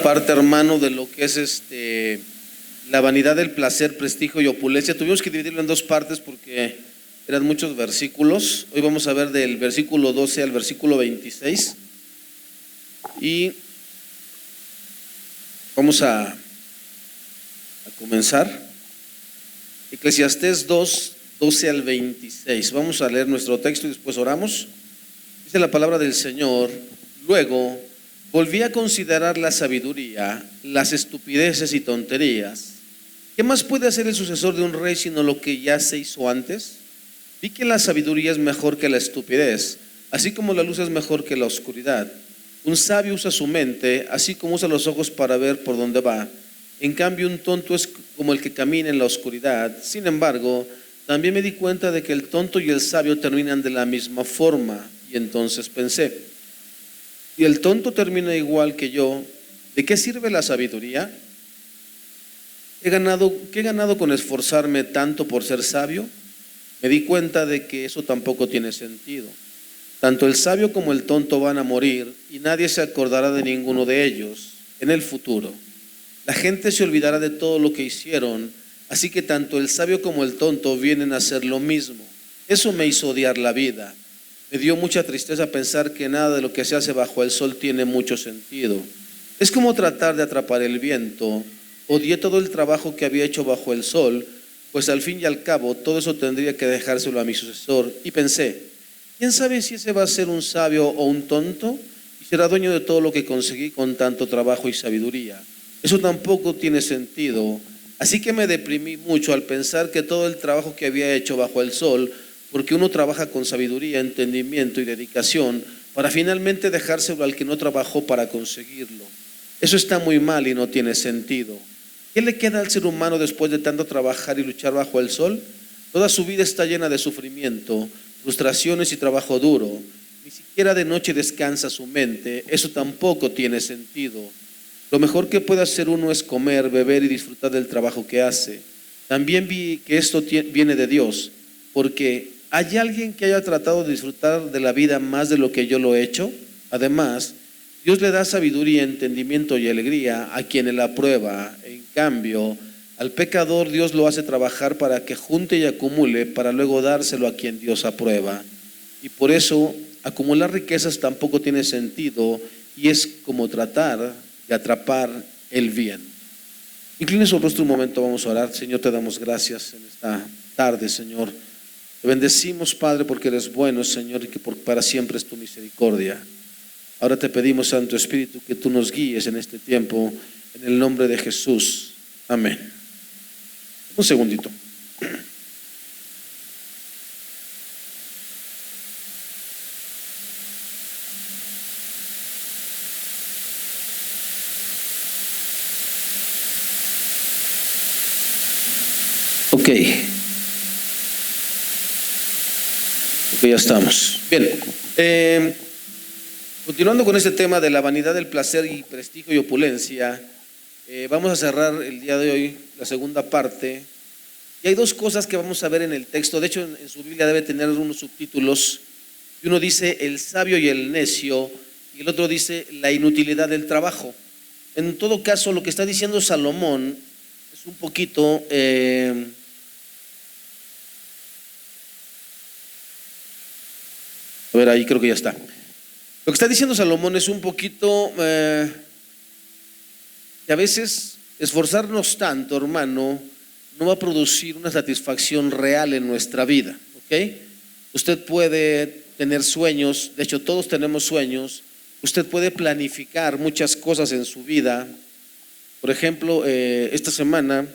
Parte, hermano, de lo que es la vanidad del placer, prestigio y opulencia. Tuvimos que dividirlo en dos partes porque eran muchos versículos. Hoy vamos a ver del versículo 12 al versículo 26 y vamos a comenzar. Eclesiastés 2, 12 al 26. Vamos a leer nuestro texto y después oramos. Dice la palabra del Señor: luego volví a considerar la sabiduría, las estupideces y tonterías. ¿Qué más puede hacer el sucesor de un rey sino lo que ya se hizo antes? Vi que la sabiduría es mejor que la estupidez, así como la luz es mejor que la oscuridad. Un sabio usa su mente, así como usa los ojos para ver por dónde va. En cambio, un tonto es como el que camina en la oscuridad. Sin embargo, también me di cuenta de que el tonto y el sabio terminan de la misma forma. Y entonces pensé: y el tonto termina igual que yo, ¿de qué sirve la sabiduría? ¿Qué he ganado con esforzarme tanto por ser sabio? Me di cuenta de que eso tampoco tiene sentido. Tanto el sabio como el tonto van a morir y nadie se acordará de ninguno de ellos en el futuro. La gente se olvidará de todo lo que hicieron, así que tanto el sabio como el tonto vienen a hacer lo mismo. Eso me hizo odiar la vida. Me dio mucha tristeza pensar que nada de lo que se hace bajo el sol tiene mucho sentido. Es como tratar de atrapar el viento. Odié todo el trabajo que había hecho bajo el sol, pues al fin y al cabo todo eso tendría que dejárselo a mi sucesor. Y pensé: ¿quién sabe si ese va a ser un sabio o un tonto? Y será dueño de todo lo que conseguí con tanto trabajo y sabiduría. Eso tampoco tiene sentido. Así que me deprimí mucho al pensar que todo el trabajo que había hecho bajo el sol, porque uno trabaja con sabiduría, entendimiento y dedicación, para finalmente dejárselo al que no trabajó para conseguirlo. Eso está muy mal y no tiene sentido. ¿Qué le queda al ser humano después de tanto trabajar y luchar bajo el sol? Toda su vida está llena de sufrimiento, frustraciones y trabajo duro. Ni siquiera de noche descansa su mente. Eso tampoco tiene sentido. Lo mejor que puede hacer uno es comer, beber y disfrutar del trabajo que hace. También vi que esto viene de Dios, porque ¿hay alguien que haya tratado de disfrutar de la vida más de lo que yo lo he hecho? Además, Dios le da sabiduría, entendimiento y alegría a quien la aprueba. En cambio, al pecador Dios lo hace trabajar para que junte y acumule, para luego dárselo a quien Dios aprueba. Y por eso, acumular riquezas tampoco tiene sentido y es como tratar de atrapar el viento. Incline su rostro un momento, vamos a orar. Señor, te damos gracias en esta tarde, Señor. Te bendecimos, Padre, porque eres bueno, Señor, y que para siempre es tu misericordia. Ahora te pedimos, Santo Espíritu, que tú nos guíes en este tiempo, en el nombre de Jesús. Amén. Un segundito. Ok, ya estamos. Bien, continuando con este tema de la vanidad del placer y prestigio y opulencia, vamos a cerrar el día de hoy la segunda parte. Y hay dos cosas que vamos a ver en el texto. De hecho, en su Biblia debe tener unos subtítulos. Y uno dice el sabio y el necio, y el otro dice la inutilidad del trabajo. En todo caso, lo que está diciendo Salomón es un poquito... A ver, ahí creo que ya está. Lo que está diciendo Salomón es un poquito que a veces esforzarnos tanto, hermano, no va a producir una satisfacción real en nuestra vida, ¿ok? Usted puede tener sueños, de hecho todos tenemos sueños. Usted puede planificar muchas cosas en su vida. Por ejemplo, esta semana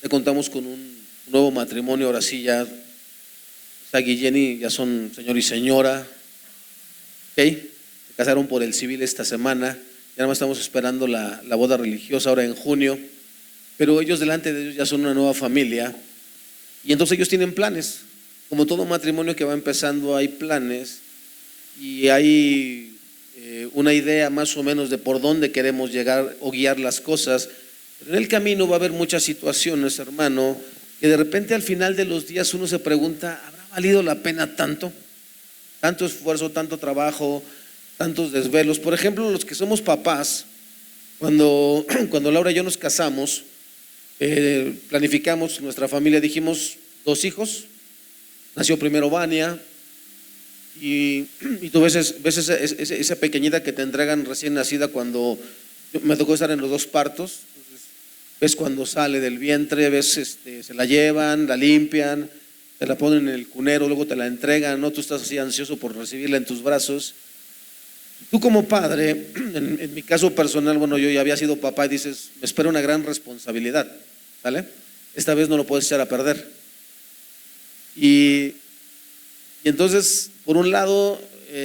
ya contamos con un nuevo matrimonio, ahora sí ya Zach y Jenny ya son señor y señora, ¿ok? Se casaron por el civil esta semana, ya nada más estamos esperando la boda religiosa ahora en junio, pero ellos delante de ellos ya son una nueva familia y entonces ellos tienen planes. Como todo matrimonio que va empezando hay planes y hay una idea más o menos de por dónde queremos llegar o guiar las cosas, pero en el camino va a haber muchas situaciones, hermano, que de repente al final de los días uno se pregunta: ¿habrá valido la pena tanto esfuerzo, tanto trabajo, tantos desvelos. Por ejemplo, los que somos papás, cuando Laura y yo nos casamos, planificamos nuestra familia, dijimos 2 hijos, nació primero Vania, y tú ves esa pequeñita que te entregan recién nacida cuando me tocó estar en los 2 partos. Entonces, ves cuando sale del vientre, ves se la llevan, la limpian, te la ponen en el cunero, luego te la entregan, ¿no? Tú estás así ansioso por recibirla en tus brazos. Tú como padre, en mi caso personal, bueno, yo ya había sido papá y dices, me espera una gran responsabilidad, ¿vale? Esta vez no lo puedes echar a perder. Y entonces, por un lado,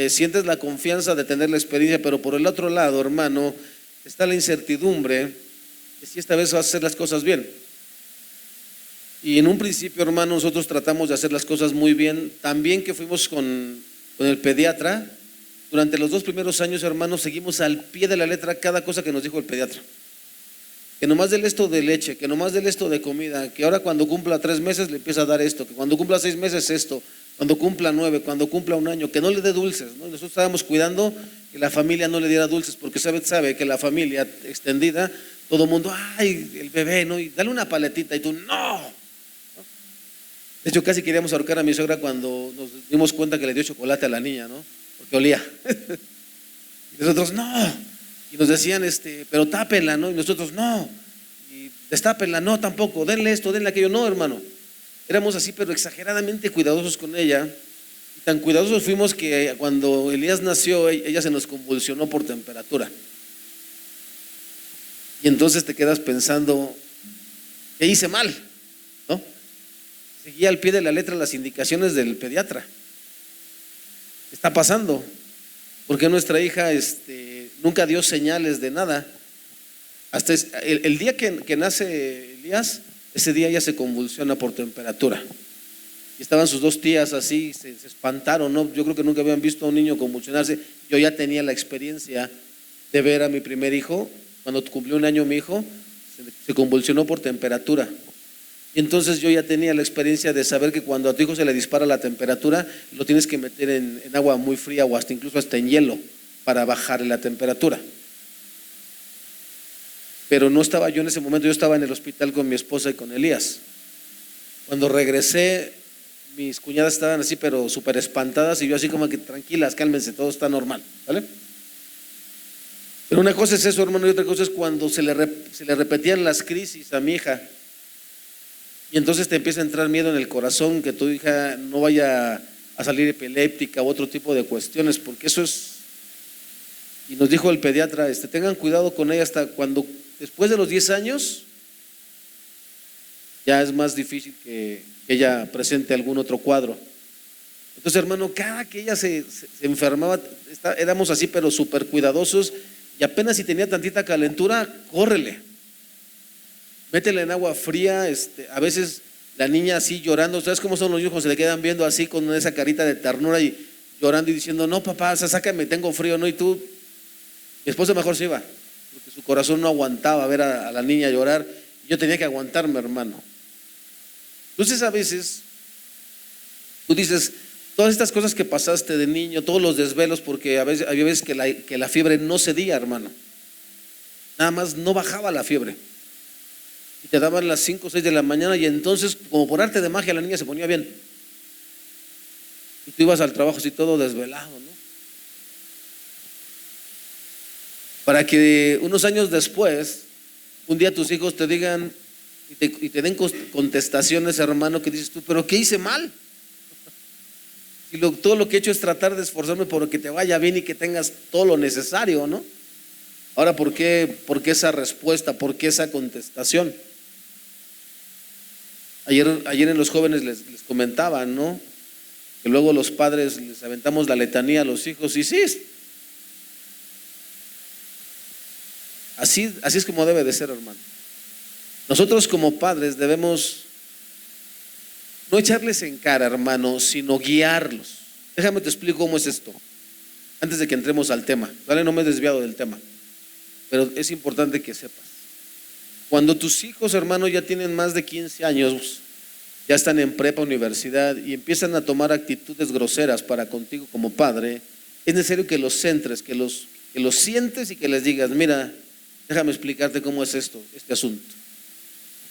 sientes la confianza de tener la experiencia, pero por el otro lado, hermano, está la incertidumbre de si esta vez vas a hacer las cosas bien. Y en un principio, hermano, nosotros tratamos de hacer las cosas muy bien. También que fuimos con el pediatra, durante los 2 primeros años, hermano, seguimos al pie de la letra cada cosa que nos dijo el pediatra. Que nomás del esto de leche, que nomás del esto de comida, que ahora cuando cumpla 3 meses le empieza a dar esto, que cuando cumpla 6 meses esto, cuando cumpla 9, cuando cumpla 1 año, que no le dé dulces, ¿no? Nosotros estábamos cuidando que la familia no le diera dulces, porque sabe que la familia extendida, todo el mundo, ay, el bebé, ¿no? Y dale una paletita, y tú, no. De hecho, casi queríamos ahorcar a mi suegra cuando nos dimos cuenta que le dio chocolate a la niña, ¿no? Porque olía. Y nosotros, no. Y nos decían, pero tápenla, ¿no? Y nosotros, no. Y destápenla, no, tampoco. Denle esto, denle aquello. No, hermano. Éramos así, pero exageradamente cuidadosos con ella. Y tan cuidadosos fuimos que cuando Elías nació, ella se nos convulsionó por temperatura. Y entonces te quedas pensando, ¿qué hice mal? ¿No? Seguía al pie de la letra las indicaciones del pediatra. ¿Qué está pasando? Porque nuestra hija nunca dio señales de nada. Hasta el día que nace Elías, ese día ella se convulsiona por temperatura. Y estaban sus 2 tías así, se espantaron, ¿no? Yo creo que nunca habían visto a un niño convulsionarse. Yo ya tenía la experiencia de ver a mi primer hijo, cuando cumplió 1 año mi hijo, se convulsionó por temperatura. Y entonces yo ya tenía la experiencia de saber que cuando a tu hijo se le dispara la temperatura, lo tienes que meter en agua muy fría o incluso hasta en hielo para bajarle la temperatura. Pero no estaba yo en ese momento, yo estaba en el hospital con mi esposa y con Elías. Cuando regresé, mis cuñadas estaban así, pero súper espantadas, y yo así como que tranquilas, cálmense, todo está normal, ¿vale? Pero una cosa es eso, hermano, y otra cosa es cuando se le repetían las crisis a mi hija. Y entonces te empieza a entrar miedo en el corazón que tu hija no vaya a salir epiléptica u otro tipo de cuestiones, porque eso es. Y nos dijo el pediatra, tengan cuidado con ella hasta cuando, después de los 10 años, ya es más difícil que ella presente algún otro cuadro. Entonces, hermano, cada que ella se enfermaba, éramos así, pero súper cuidadosos, y apenas si tenía tantita calentura, córrele. Métela en agua fría, a veces la niña así llorando, ¿sabes cómo son los hijos? Se le quedan viendo así con esa carita de ternura y llorando y diciendo, no papá, sácame, tengo frío, ¿no? Y tú, mi esposa mejor se iba, porque su corazón no aguantaba ver a la niña llorar, y yo tenía que aguantarme, hermano. Entonces a veces, tú dices, todas estas cosas que pasaste de niño, todos los desvelos, porque había veces que la fiebre no cedía, hermano, nada más no bajaba la fiebre. Y te daban las 5 o 6 de la mañana, y entonces, como por arte de magia, la niña se ponía bien. Y tú ibas al trabajo así todo desvelado, ¿no? Para que unos años después, un día tus hijos te digan y te den contestaciones, hermano, que dices tú, ¿pero qué hice mal? Si todo lo que he hecho es tratar de esforzarme por que te vaya bien y que tengas todo lo necesario, ¿no? Ahora, ¿por qué esa respuesta? ¿Por qué esa contestación? Ayer en los jóvenes les comentaban, ¿no? Que luego los padres les aventamos la letanía a los hijos, y sí, así es como debe de ser, hermano. Nosotros como padres debemos no echarles en cara, hermano, sino guiarlos. Déjame te explico cómo es esto, antes de que entremos al tema, ¿vale? No me he desviado del tema, pero es importante que sepas. Cuando tus hijos, hermano, ya tienen más de 15 años, ya están en prepa, universidad, y empiezan a tomar actitudes groseras para contigo como padre, es necesario que los centres, que los sientes y que les digas, mira, déjame explicarte cómo es este asunto.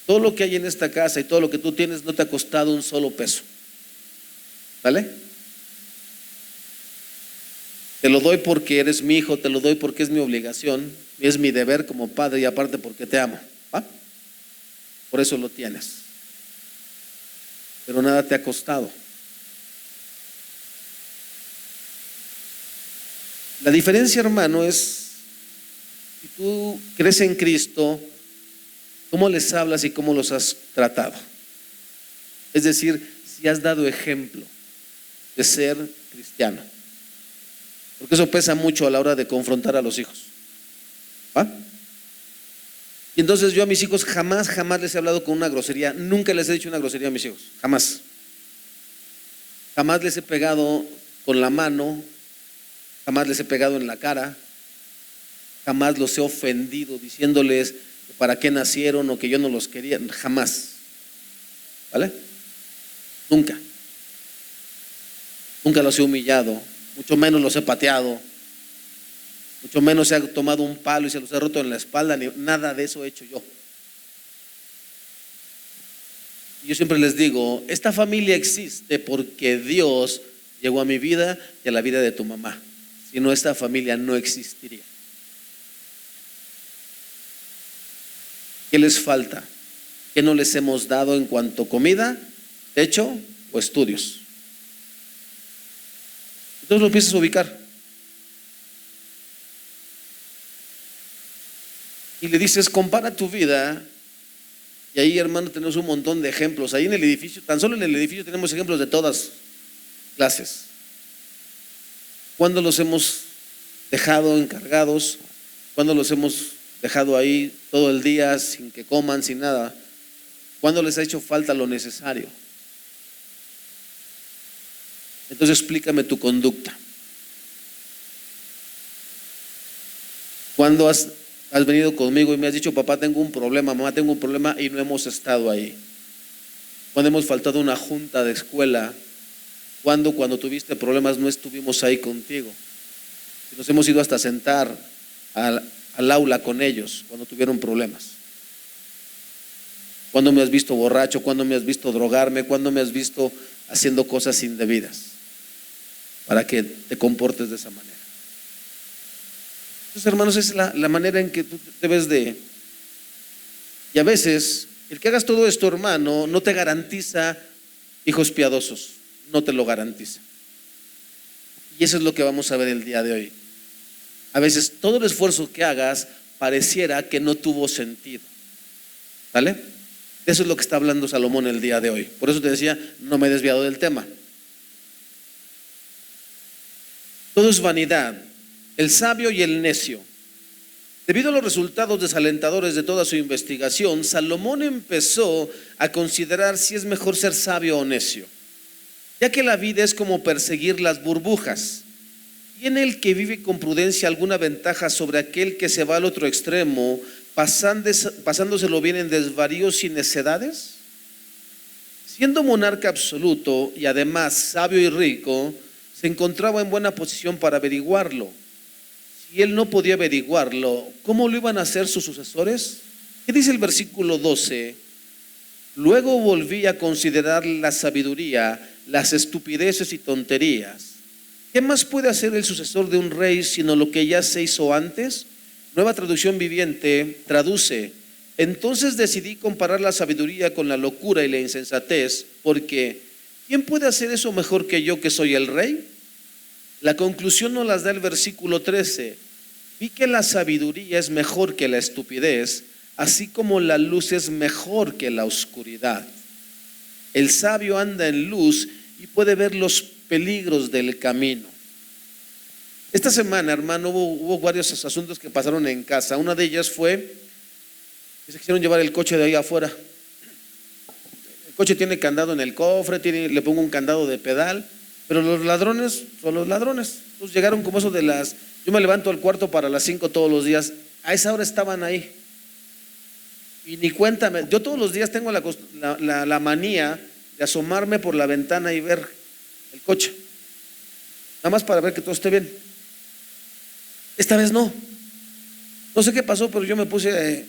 Todo lo que hay en esta casa y todo lo que tú tienes no te ha costado un solo peso. ¿Vale? Te lo doy porque eres mi hijo, te lo doy porque es mi obligación, es mi deber como padre y aparte porque te amo. ¿Va? Por eso lo tienes. Pero nada te ha costado. La diferencia, hermano, es si tú crees en Cristo, cómo les hablas y cómo los has tratado. Es decir, si has dado ejemplo de ser cristiano. Porque eso pesa mucho a la hora de confrontar a los hijos. ¿Va? Y entonces yo a mis hijos jamás les he hablado con una grosería. Nunca les he dicho una grosería a mis hijos. Jamás. Jamás les he pegado con la mano. Jamás les he pegado en la cara. Jamás los he ofendido diciéndoles para qué nacieron o que yo no los quería. Jamás. ¿Vale? Nunca. Nunca los he humillado. Mucho menos los he pateado. Mucho menos se ha tomado un palo y se los he roto en la espalda. Nada de eso he hecho yo. Y yo siempre les digo, esta familia existe porque Dios llegó a mi vida y a la vida de tu mamá. Si no, esta familia no existiría. ¿Qué les falta? ¿Qué no les hemos dado en cuanto a comida, techo o estudios? Entonces lo empiezas a ubicar. Y le dices, compara tu vida. Y ahí, hermano, tenemos un montón de ejemplos. Ahí en el edificio, tan solo en el edificio tenemos ejemplos de todas clases. ¿Cuándo los hemos dejado encargados? ¿Cuándo los hemos dejado ahí todo el día sin que coman, sin nada? ¿Cuándo les ha hecho falta lo necesario? Entonces explícame tu conducta. ¿Cuándo has venido conmigo y me has dicho, papá, tengo un problema, mamá, tengo un problema, y no hemos estado ahí? ¿Cuándo hemos faltado a una junta de escuela? ¿Cuándo, cuando tuviste problemas, no estuvimos ahí contigo? Nos hemos ido hasta sentar al aula con ellos cuando tuvieron problemas. ¿Cuándo me has visto borracho? ¿Cuándo me has visto drogarme? ¿Cuándo me has visto haciendo cosas indebidas? Para que te comportes de esa manera. Entonces, hermanos, es la manera en que tú debes de... Y a veces, el que hagas todo esto, hermano, no te garantiza hijos piadosos. No te lo garantiza. Y eso es lo que vamos a ver el día de hoy. A veces todo el esfuerzo que hagas pareciera que no tuvo sentido. ¿Vale? Eso es lo que está hablando Salomón el día de hoy. Por eso te decía, no me he desviado del tema. Todo es vanidad, el sabio y el necio. Debido a los resultados desalentadores de toda su investigación, Salomón empezó a considerar si es mejor ser sabio o necio, ya que la vida es como perseguir las burbujas. ¿Tiene el que vive con prudencia alguna ventaja sobre aquel que se va al otro extremo, pasándoselo bien en desvaríos y necedades? Siendo monarca absoluto y además sabio y rico, se encontraba en buena posición para averiguarlo. Si él no podía averiguarlo, ¿cómo lo iban a hacer sus sucesores? ¿Qué dice el versículo 12? Luego volví a considerar la sabiduría, las estupideces y tonterías. ¿Qué más puede hacer el sucesor de un rey sino lo que ya se hizo antes? Nueva Traducción Viviente traduce: entonces decidí comparar la sabiduría con la locura y la insensatez, porque ¿quién puede hacer eso mejor que yo, que soy el rey? La conclusión nos las da el versículo 13. Vi que la sabiduría es mejor que la estupidez, así como la luz es mejor que la oscuridad. El sabio anda en luz y puede ver los peligros del camino. Esta semana, hermano, hubo varios asuntos que pasaron en casa. Una de ellas fue que se quisieron llevar el coche de ahí afuera. El coche tiene candado en el cofre, le pongo un candado de pedal, pero los ladrones son los ladrones. Entonces llegaron como eso de las... Yo me levanto al cuarto para las 5 todos los días. A esa hora estaban ahí. Y ni cuéntame, yo todos los días tengo la manía de asomarme por la ventana y ver el coche, nada más para ver que todo esté bien. Esta vez no. No sé qué pasó, pero yo me puse,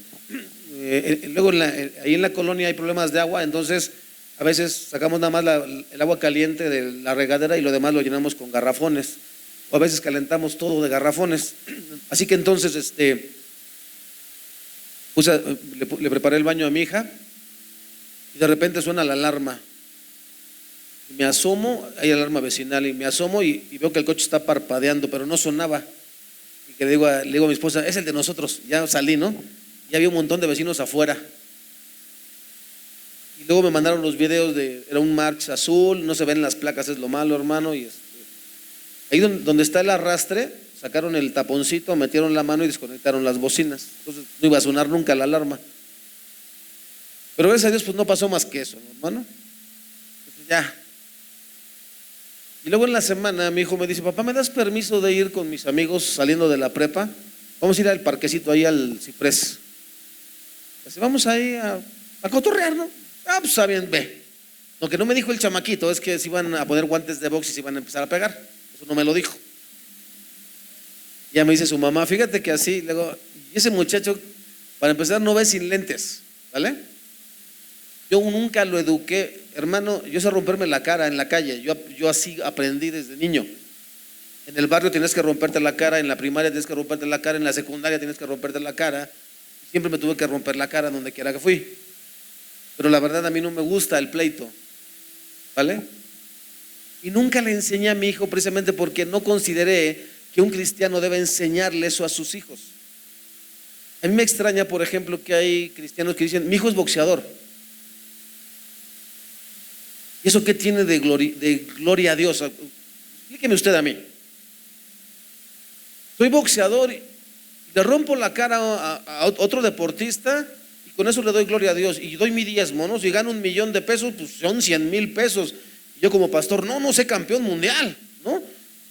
luego ahí en la colonia hay problemas de agua, entonces a veces sacamos nada más el agua caliente de la regadera y lo demás lo llenamos con garrafones, o a veces calentamos todo de garrafones. Así que entonces le preparé el baño a mi hija y de repente suena la alarma. Y me asomo, hay alarma vecinal, y me asomo y veo que el coche está parpadeando, pero no sonaba. Y que le digo a mi esposa, es el de nosotros. Ya salí, ¿no? Ya había un montón de vecinos afuera. Y luego me mandaron los videos era un March azul, no se ven las placas, es lo malo, hermano. Y ahí donde está el arrastre, sacaron el taponcito, metieron la mano y desconectaron las bocinas. Entonces no iba a sonar nunca la alarma. Pero gracias a Dios, pues no pasó más que eso, ¿no, hermano? Entonces ya. Y luego en la semana mi hijo me dice, papá, ¿me das permiso de ir con mis amigos saliendo de la prepa? Vamos a ir al parquecito, ahí al Ciprés. Así, vamos ahí a cotorrear, ¿no? Ah, pues está bien, ve. Lo que no me dijo el chamaquito es que se iban a poner guantes de box y se iban a empezar a pegar. Eso no me lo dijo. Ya me dice su mamá, fíjate que así, luego, y ese muchacho, para empezar, no ve sin lentes, ¿vale? Yo nunca lo eduqué, hermano, yo sé romperme la cara en la calle, yo así aprendí desde niño. En el barrio tienes que romperte la cara, en la primaria tienes que romperte la cara, en la secundaria tienes que romperte la cara. Siempre me tuve que romper la cara donde quiera que fui. Pero la verdad a mí no me gusta el pleito, ¿vale? Y nunca le enseñé a mi hijo precisamente porque no consideré que un cristiano debe enseñarle eso a sus hijos. A mí me extraña, por ejemplo, que hay cristianos que dicen, mi hijo es boxeador. ¿Y eso qué tiene de gloria a Dios? Explíqueme usted a mí. Soy boxeador y le rompo la cara a otro deportista y con eso le doy gloria a Dios y doy mi diezmo, ¿no? Si gano $1,000,000, pues son 100,000 pesos. Yo como pastor, no sé campeón mundial, ¿no?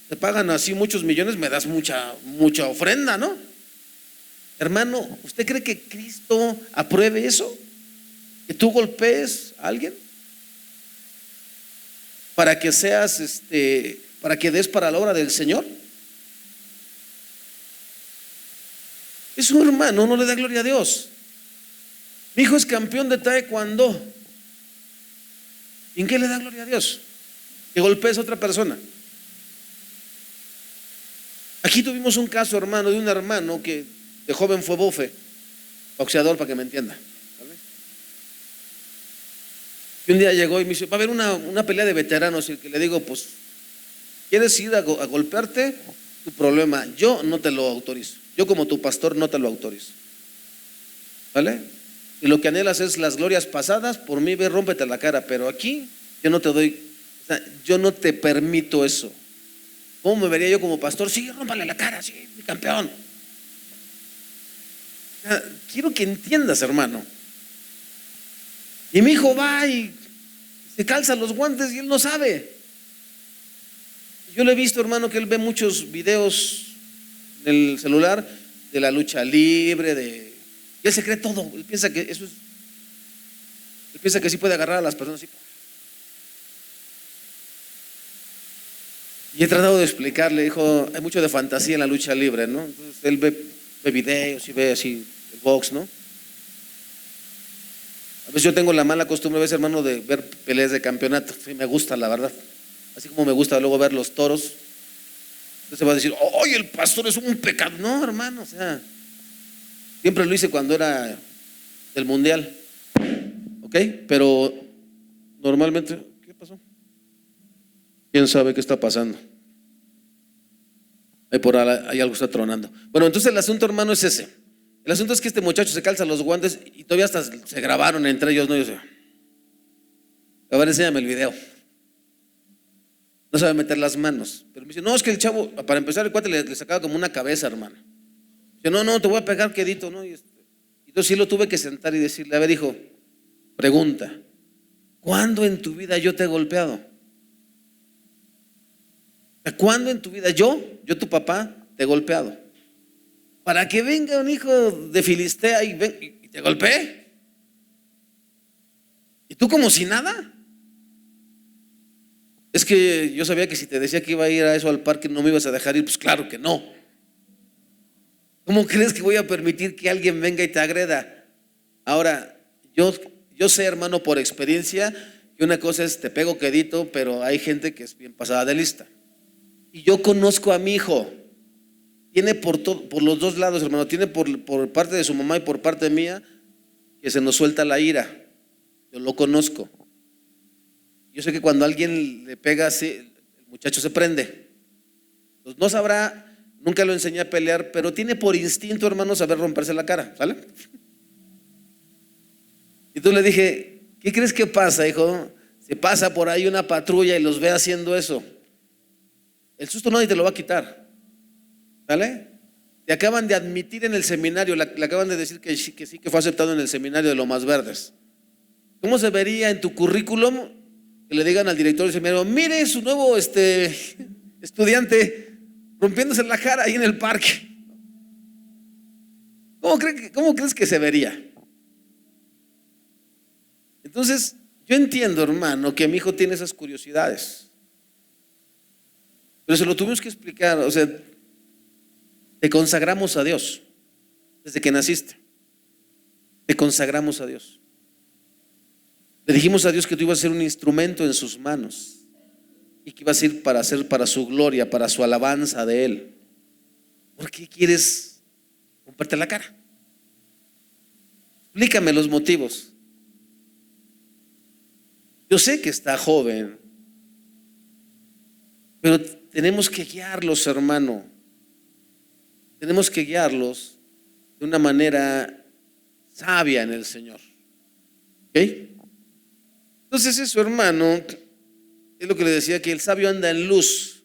Te pagan así muchos millones, me das mucha ofrenda, ¿no? Hermano, ¿usted cree que Cristo apruebe eso? ¿Que tú golpees a alguien? Para que seas, para que des para la obra del Señor. Es un hermano, no le da gloria a Dios. Mi hijo es campeón de taekwondo. ¿Y en qué le da gloria a Dios? Que golpees a otra persona. Aquí tuvimos un caso, hermano, de un hermano que de joven fue bofe, boxeador, para que me entienda, ¿vale? Y un día llegó y me dice, va a haber una pelea de veteranos, y que le digo, pues, ¿quieres ir a golpearte? Tu problema, yo no te lo autorizo. Yo como tu pastor no te lo autorizo, ¿vale? Y lo que anhelas es las glorias pasadas, por mí ve, rómpete la cara, pero aquí yo no te doy, o sea, yo no te permito eso. ¿Cómo me vería yo como pastor? Sí, rómpale la cara, sí, mi campeón. O sea, quiero que entiendas, hermano. Y mi hijo va y se calza los guantes y él no sabe. Yo le he visto, hermano, que él ve muchos videos en el celular de la lucha libre, y él se cree todo. Él piensa que eso es, él piensa que sí puede agarrar a las personas así. Y he tratado de explicarle, hijo, hay mucho de fantasía en la lucha libre, ¿no? Entonces él ve videos y ve así el box, ¿no? A veces yo tengo la mala costumbre, a veces, hermano, de ver peleas de campeonato. Sí, me gusta, la verdad. Así como me gusta luego ver los toros. Entonces va a decir, ¡oye, el pastor es un pecado! No, hermano, o sea, siempre lo hice cuando era del mundial, ¿ok? Pero normalmente, ¿qué pasó? ¿Quién sabe qué está pasando? Ahí por ahí algo está tronando. Bueno, entonces el asunto, hermano, es ese. El asunto es que este muchacho se calza los guantes y todavía hasta se grabaron entre ellos, ¿no? Yo sé, a ver, enséñame el video. No sabe meter las manos. Pero me dice, no, es que el chavo, para empezar, el cuate le sacaba como una cabeza, hermano. Dice, no, te voy a pegar quedito, ¿no? Y entonces sí lo tuve que sentar y decirle, a ver, hijo, pregunta, ¿cuándo en tu vida yo te he golpeado? ¿Cuándo en tu vida yo tu papá, te he golpeado? Para que venga un hijo de Filistea y te golpee. ¿Y tú como si nada? Es que yo sabía que si te decía que iba a ir a eso al parque no me ibas a dejar ir. Pues claro que no. ¿Cómo crees que voy a permitir que alguien venga y te agreda? Ahora, yo sé, hermano, por experiencia, que una cosa es te pego quedito, pero hay gente que es bien pasada de lista. Y yo conozco a mi hijo. Tiene por los dos lados, hermano. Tiene por parte de su mamá y por parte mía, que se nos suelta la ira. Yo lo conozco. Yo sé que cuando alguien le pega así, el muchacho se prende. Pues no sabrá, nunca lo enseñé a pelear, pero tiene por instinto, hermano, saber romperse la cara, ¿sale? Y entonces le dije, ¿qué crees que pasa, hijo? Se pasa por ahí una patrulla y los ve haciendo eso. El susto nadie te lo va a quitar, ¿sale? Te acaban de admitir en el seminario, le acaban de decir que sí, que fue aceptado en el seminario de Lomas Verdes. ¿Cómo se vería en tu currículum que le digan al director del seminario, mire su nuevo estudiante rompiéndose la cara ahí en el parque? ¿Cómo crees que se vería? Entonces, yo entiendo, hermano, que mi hijo tiene esas curiosidades, pero se lo tuvimos que explicar. O sea, te consagramos a Dios desde que naciste. Te consagramos a Dios. Le dijimos a Dios que tú ibas a ser un instrumento en sus manos y que ibas a ir para hacer para su gloria, para su alabanza de Él. ¿Por qué quieres romperte la cara? Explícame los motivos. Yo sé que está joven, pero tenemos que guiarlos, hermano. Tenemos que guiarlos de una manera sabia en el Señor. ¿Ok? Entonces eso, hermano, es lo que le decía, que el sabio anda en luz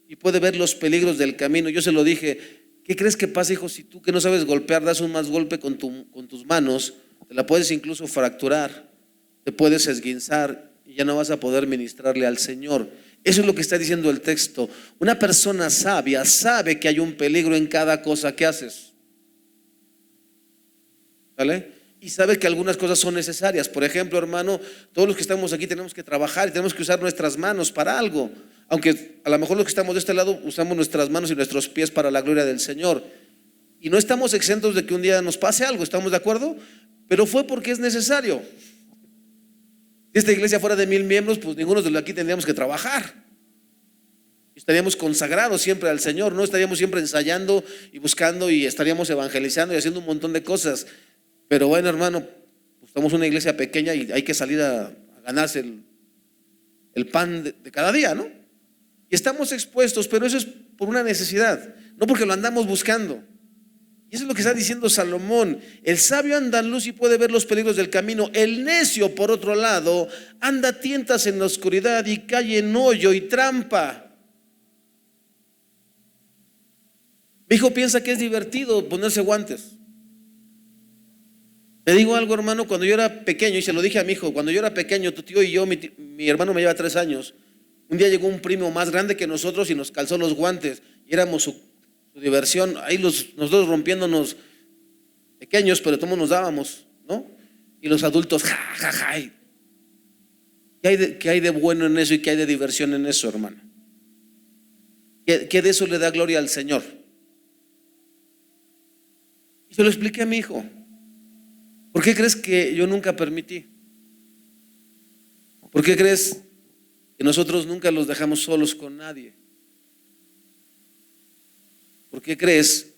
y puede ver los peligros del camino. Yo se lo dije, ¿qué crees que pasa, hijo? Si tú que no sabes golpear, das un más golpe con tus manos, te la puedes incluso fracturar, te puedes esguinzar y ya no vas a poder ministrarle al Señor. Eso es lo que está diciendo el texto. Una persona sabia sabe que hay un peligro en cada cosa que haces, ¿vale? Y sabe que algunas cosas son necesarias. Por ejemplo, hermano, todos los que estamos aquí tenemos que trabajar y tenemos que usar nuestras manos para algo. Aunque a lo mejor los que estamos de este lado usamos nuestras manos y nuestros pies para la gloria del Señor. Y no estamos exentos de que un día nos pase algo, ¿estamos de acuerdo? Pero fue porque es necesario. Si esta iglesia fuera de 1000 miembros, pues ninguno de los de aquí tendríamos que trabajar. Estaríamos consagrados siempre al Señor, no estaríamos siempre ensayando y buscando y estaríamos evangelizando y haciendo un montón de cosas. Pero bueno, hermano, pues somos una iglesia pequeña y hay que salir a ganarse el pan de cada día, ¿no? Y estamos expuestos, pero eso es por una necesidad, no porque lo andamos buscando. Y eso es lo que está diciendo Salomón. El sabio anda en luz y puede ver los peligros del camino. El necio, por otro lado, anda a tientas en la oscuridad y cae en hoyo y trampa. Mi hijo piensa que es divertido ponerse guantes. Te digo algo, hermano, cuando yo era pequeño, y se lo dije a mi hijo, cuando yo era pequeño, tu tío y yo, mi hermano me lleva 3 años, un día llegó un primo más grande que nosotros y nos calzó los guantes, y éramos su diversión, ahí nosotros rompiéndonos pequeños, pero todos nos dábamos, ¿no? Y los adultos, ja, ja, ja. ¿Qué hay de bueno en eso y qué hay de diversión en eso, hermano? ¿Qué de eso le da gloria al Señor? Y se lo expliqué a mi hijo. ¿Por qué crees que yo nunca permití? ¿Por qué crees que nosotros nunca los dejamos solos con nadie? ¿Por qué crees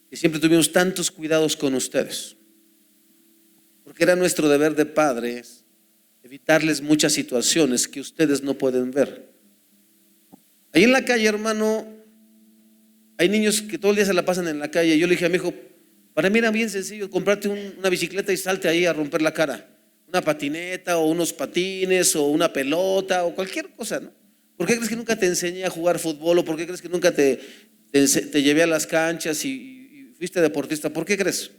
que siempre tuvimos tantos cuidados con ustedes? Porque era nuestro deber de padres evitarles muchas situaciones que ustedes no pueden ver. Ahí en la calle, hermano, hay niños que todo el día se la pasan en la calle. Yo le dije a mi hijo, para mí era bien sencillo, comprarte una bicicleta y salte ahí a romper la cara. Una patineta o unos patines o una pelota o cualquier cosa, ¿no? ¿Por qué crees que nunca te enseñé a jugar fútbol o por qué crees que nunca te llevé a las canchas y fuiste deportista? ¿Por qué crees?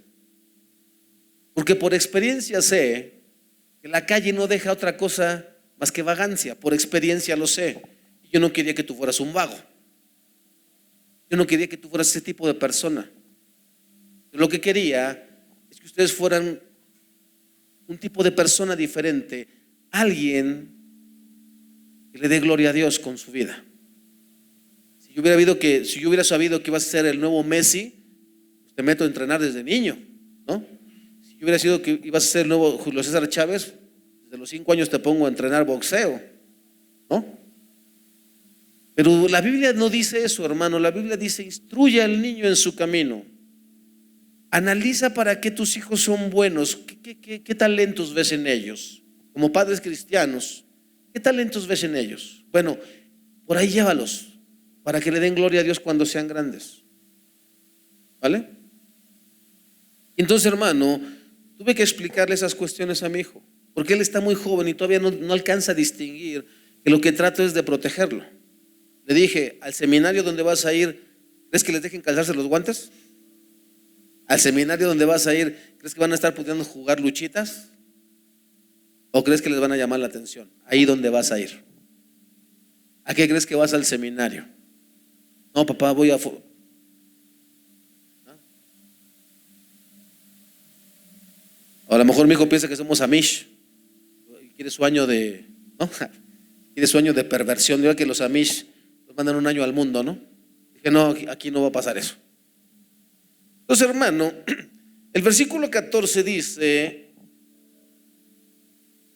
Porque por experiencia sé que la calle no deja otra cosa más que vagancia. Por experiencia lo sé. Yo no quería que tú fueras un vago. Yo no quería que tú fueras ese tipo de persona. Lo que quería es que ustedes fueran un tipo de persona diferente, alguien que le dé gloria a Dios con su vida. Si yo hubiera sabido que ibas a ser el nuevo Messi, te meto a entrenar desde niño, ¿no? Si yo hubiera sido que ibas a ser el nuevo Julio César Chávez, desde los 5 años te pongo a entrenar boxeo, ¿no? Pero la Biblia no dice eso, hermano. La Biblia dice: instruye al niño en su camino. Analiza para qué tus hijos son buenos. ¿Qué talentos ves en ellos? Como padres cristianos, ¿qué talentos ves en ellos? Bueno, por ahí llévalos, para que le den gloria a Dios cuando sean grandes. ¿Vale? Entonces, hermano, tuve que explicarle esas cuestiones a mi hijo, porque él está muy joven y todavía no alcanza a distinguir que lo que trato es de protegerlo. Le dije: al seminario donde vas a ir, ¿crees que les dejen calzarse los guantes? Al seminario donde vas a ir, ¿crees que van a estar pudiendo jugar luchitas? ¿O crees que les van a llamar la atención? Ahí donde vas a ir. ¿A qué crees que vas al seminario? No, papá, voy a... ¿No? A lo mejor mi hijo piensa que somos Amish. Quiere su año de... ¿no? Quiere su año de perversión. Digo que los Amish nos mandan un año al mundo, ¿no? Dije: no, aquí no va a pasar eso. Entonces, hermano, el versículo 14 dice,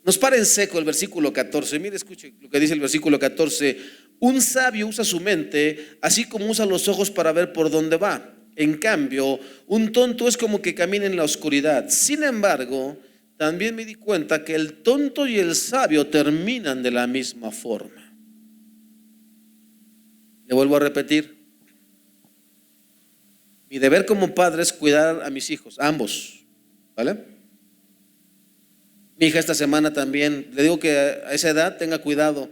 nos para en seco el versículo 14. Mire, escuche lo que dice el versículo 14. Un sabio usa su mente, así como usa los ojos para ver por dónde va. En cambio, un tonto es como que camina en la oscuridad. Sin embargo, también me di cuenta que el tonto y el sabio terminan de la misma forma. Le vuelvo a repetir. Mi deber como padre es cuidar a mis hijos, ambos, ¿vale? Mi hija esta semana también, le digo que a esa edad tenga cuidado.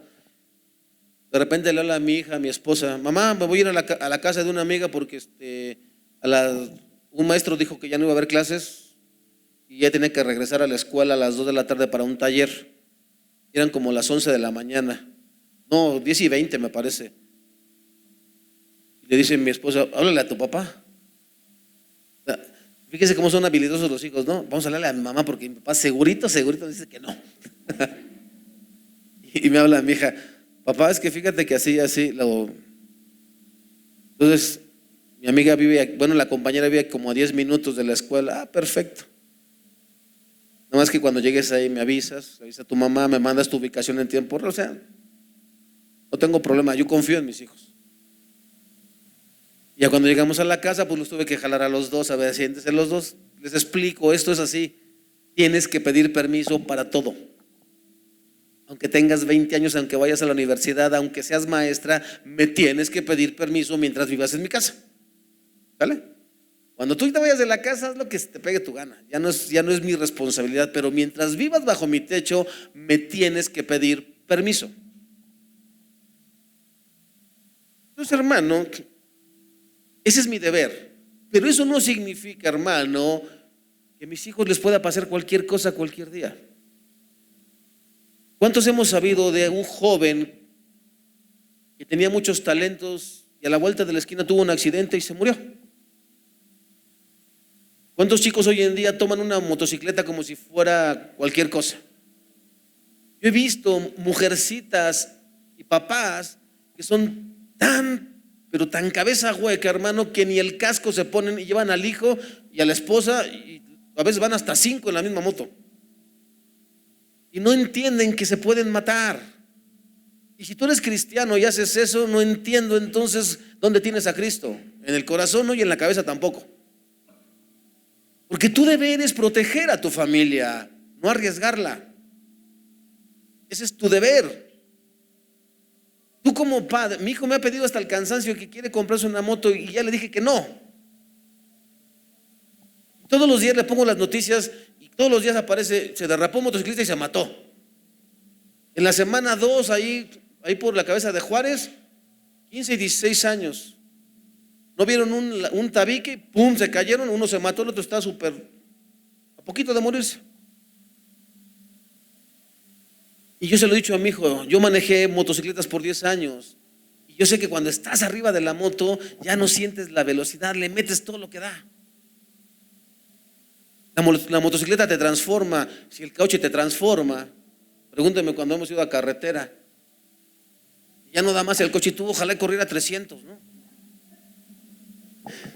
De repente le habla a mi hija, a mi esposa: mamá, me voy a ir a la casa de una amiga porque un maestro dijo que ya no iba a haber clases y ya tenía que regresar a la escuela a las 2 de la tarde para un taller. Eran como las 11 de la mañana, no, 10:20 me parece. Y le dice mi esposa: háblale a tu papá. Fíjese cómo son habilidosos los hijos, ¿no? Vamos a hablarle a mi mamá porque mi papá segurito dice que no. Y me habla mi hija: papá, es que fíjate que así. Entonces, mi amiga vive, la compañera vive como a 10 minutos de la escuela. Perfecto. Nada más que cuando llegues ahí me avisas, avisa a tu mamá, me mandas tu ubicación en tiempo real. O sea, no tengo problema, yo confío en mis hijos. Ya cuando llegamos a la casa, pues los tuve que jalar a los dos, a ver, siéntense los dos, les explico, esto es así, tienes que pedir permiso para todo. Aunque tengas 20 años, aunque vayas a la universidad, aunque seas maestra, me tienes que pedir permiso mientras vivas en mi casa. ¿Vale? Cuando tú te vayas de la casa, haz lo que te pegue tu gana, ya no es mi responsabilidad, pero mientras vivas bajo mi techo, me tienes que pedir permiso. Entonces, hermano, ese es mi deber, pero eso no significa, hermano, que a mis hijos les pueda pasar cualquier cosa cualquier día. ¿Cuántos hemos sabido de un joven que tenía muchos talentos y a la vuelta de la esquina tuvo un accidente y se murió? ¿Cuántos chicos hoy en día toman una motocicleta como si fuera cualquier cosa? Yo he visto mujercitas y papás que son pero tan cabeza hueca, hermano, que ni el casco se ponen y llevan al hijo y a la esposa y a veces van hasta 5 en la misma moto. Y no entienden que se pueden matar. Y si tú eres cristiano y haces eso, no entiendo entonces dónde tienes a Cristo. En el corazón no, y en la cabeza tampoco. Porque tu deber es proteger a tu familia, no arriesgarla. Ese es tu deber. Tú como padre, mi hijo me ha pedido hasta el cansancio que quiere comprarse una moto y ya le dije que no. Todos los días le pongo las noticias y todos los días aparece: se derrapó un motociclista y se mató. En la semana 2, ahí por la cabeza de Juárez, 15 y 16 años. ¿No vieron un tabique? ¡Pum! Se cayeron, uno se mató, el otro está a poquito de morirse. Y yo se lo he dicho a mi hijo: yo manejé motocicletas por 10 años y yo sé que cuando estás arriba de la moto ya no sientes la velocidad, le metes todo lo que da. La motocicleta te transforma. Si el coche te transforma, pregúnteme cuando hemos ido a carretera, ya no da más el coche y tú ojalá corriera 300, ¿no?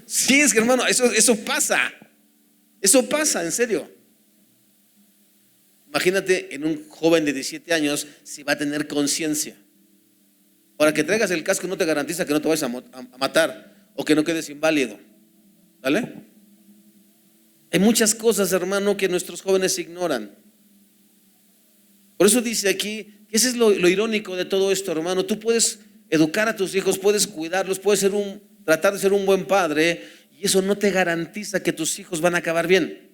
Sí, es que hermano, eso pasa, en serio. Imagínate en un joven de 17 años si va a tener conciencia. Para que traigas el casco no te garantiza que no te vayas a matar o que no quedes inválido. ¿Vale? Hay muchas cosas, hermano, que nuestros jóvenes ignoran. Por eso dice aquí, que ese es lo irónico de todo esto, hermano. Tú puedes educar a tus hijos, puedes cuidarlos, puedes tratar de ser un buen padre, y eso no te garantiza que tus hijos van a acabar bien.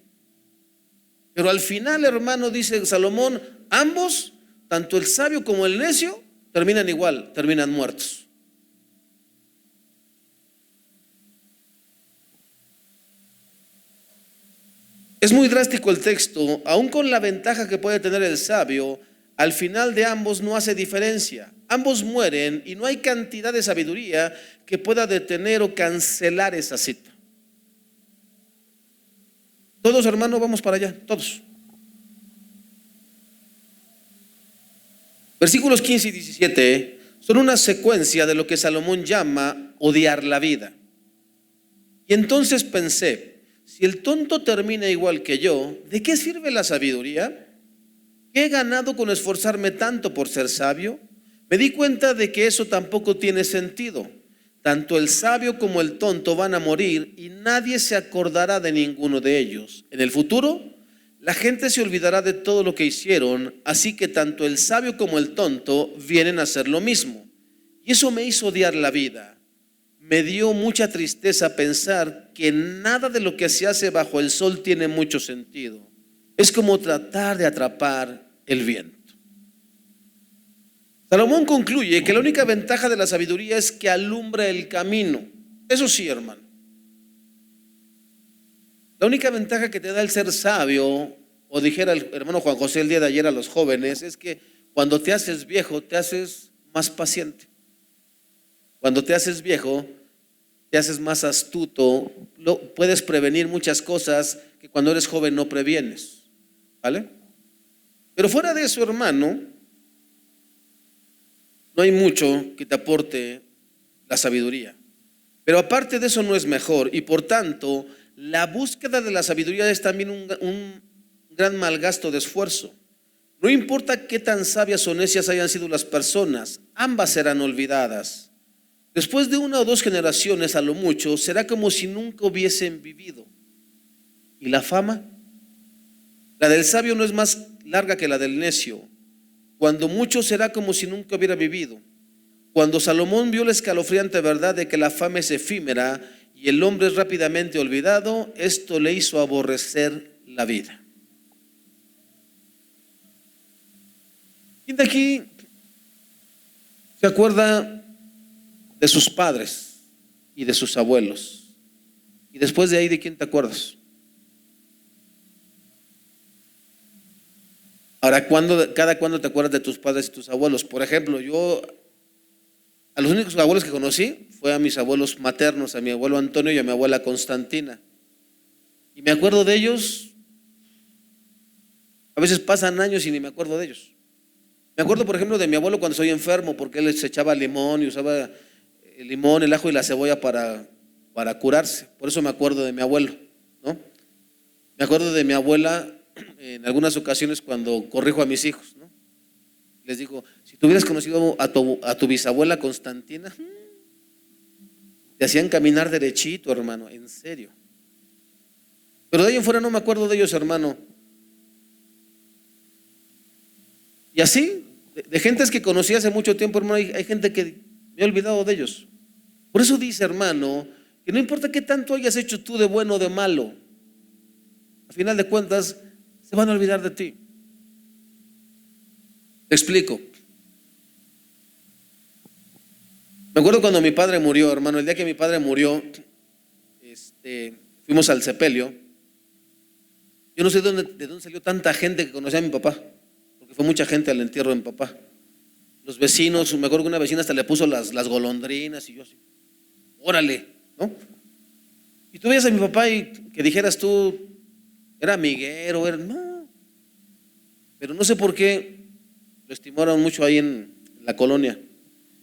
Pero al final, hermano, dice Salomón, ambos, tanto el sabio como el necio, terminan igual, terminan muertos. Es muy drástico el texto, aun con la ventaja que puede tener el sabio, al final de ambos no hace diferencia. Ambos mueren y no hay cantidad de sabiduría que pueda detener o cancelar esa cita. Todos, hermanos, vamos para allá, todos. Versículos 15 y 17 son una secuencia de lo que Salomón llama odiar la vida. Y entonces pensé, si el tonto termina igual que yo, ¿de qué sirve la sabiduría? ¿Qué he ganado con esforzarme tanto por ser sabio? Me di cuenta de que eso tampoco tiene sentido. Tanto el sabio como el tonto van a morir y nadie se acordará de ninguno de ellos. En el futuro, la gente se olvidará de todo lo que hicieron, así que tanto el sabio como el tonto vienen a hacer lo mismo. Y eso me hizo odiar la vida. Me dio mucha tristeza pensar que nada de lo que se hace bajo el sol tiene mucho sentido. Es como tratar de atrapar el viento. Salomón concluye que la única ventaja de la sabiduría es que alumbra el camino. Eso sí, hermano. La única ventaja que te da el ser sabio, o dijera el hermano Juan José el día de ayer a los jóvenes, es que cuando te haces viejo, te haces más paciente. Cuando te haces viejo, te haces más astuto, puedes prevenir muchas cosas que cuando eres joven no previenes. ¿Vale? Pero fuera de eso, hermano, no hay mucho que te aporte la sabiduría. Pero aparte de eso no es mejor, y por tanto, la búsqueda de la sabiduría es también un gran malgasto de esfuerzo. No importa qué tan sabias o necias hayan sido las personas, ambas serán olvidadas. Después de 1 o 2 generaciones, a lo mucho, será como si nunca hubiesen vivido. ¿Y la fama? La del sabio no es más larga que la del necio. Cuando mucho será como si nunca hubiera vivido. Cuando Salomón vio la escalofriante verdad de que la fama es efímera y el hombre es rápidamente olvidado, esto le hizo aborrecer la vida. ¿Quién de aquí se acuerda de sus padres y de sus abuelos? Y después de ahí, ¿de quién te acuerdas? Ahora, cada cuándo te acuerdas de tus padres y tus abuelos? Por ejemplo, yo a los únicos abuelos que conocí fue a mis abuelos maternos, a mi abuelo Antonio y a mi abuela Constantina. Y me acuerdo de ellos, a veces pasan años y ni me acuerdo de ellos. Me acuerdo, por ejemplo, de mi abuelo cuando soy enfermo, porque él se echaba limón y usaba el limón, el ajo y la cebolla para curarse. Por eso me acuerdo de mi abuelo, ¿no? Me acuerdo de mi abuela en algunas ocasiones cuando corrijo a mis hijos, ¿no? Les digo, si tú hubieras conocido a tu bisabuela Constantina, te hacían caminar derechito, hermano, en serio. Pero de ahí en fuera no me acuerdo de ellos, hermano. Y así, de gentes que conocí hace mucho tiempo, hermano, hay gente que me he olvidado de ellos. Por eso dice, hermano, que no importa qué tanto hayas hecho tú de bueno o de malo, a final de cuentas, se van a olvidar de ti. Te explico. Me acuerdo cuando mi padre murió, hermano, el día que mi padre murió, fuimos al sepelio. Yo no sé de dónde salió tanta gente que conocía a mi papá, porque fue mucha gente al entierro de mi papá. Los vecinos, me acuerdo que una vecina hasta le puso las golondrinas y yo así, órale, ¿no? Y tú veías a mi papá y que dijeras tú, era amiguero, no. Pero no sé por qué lo estimaron mucho ahí en la colonia.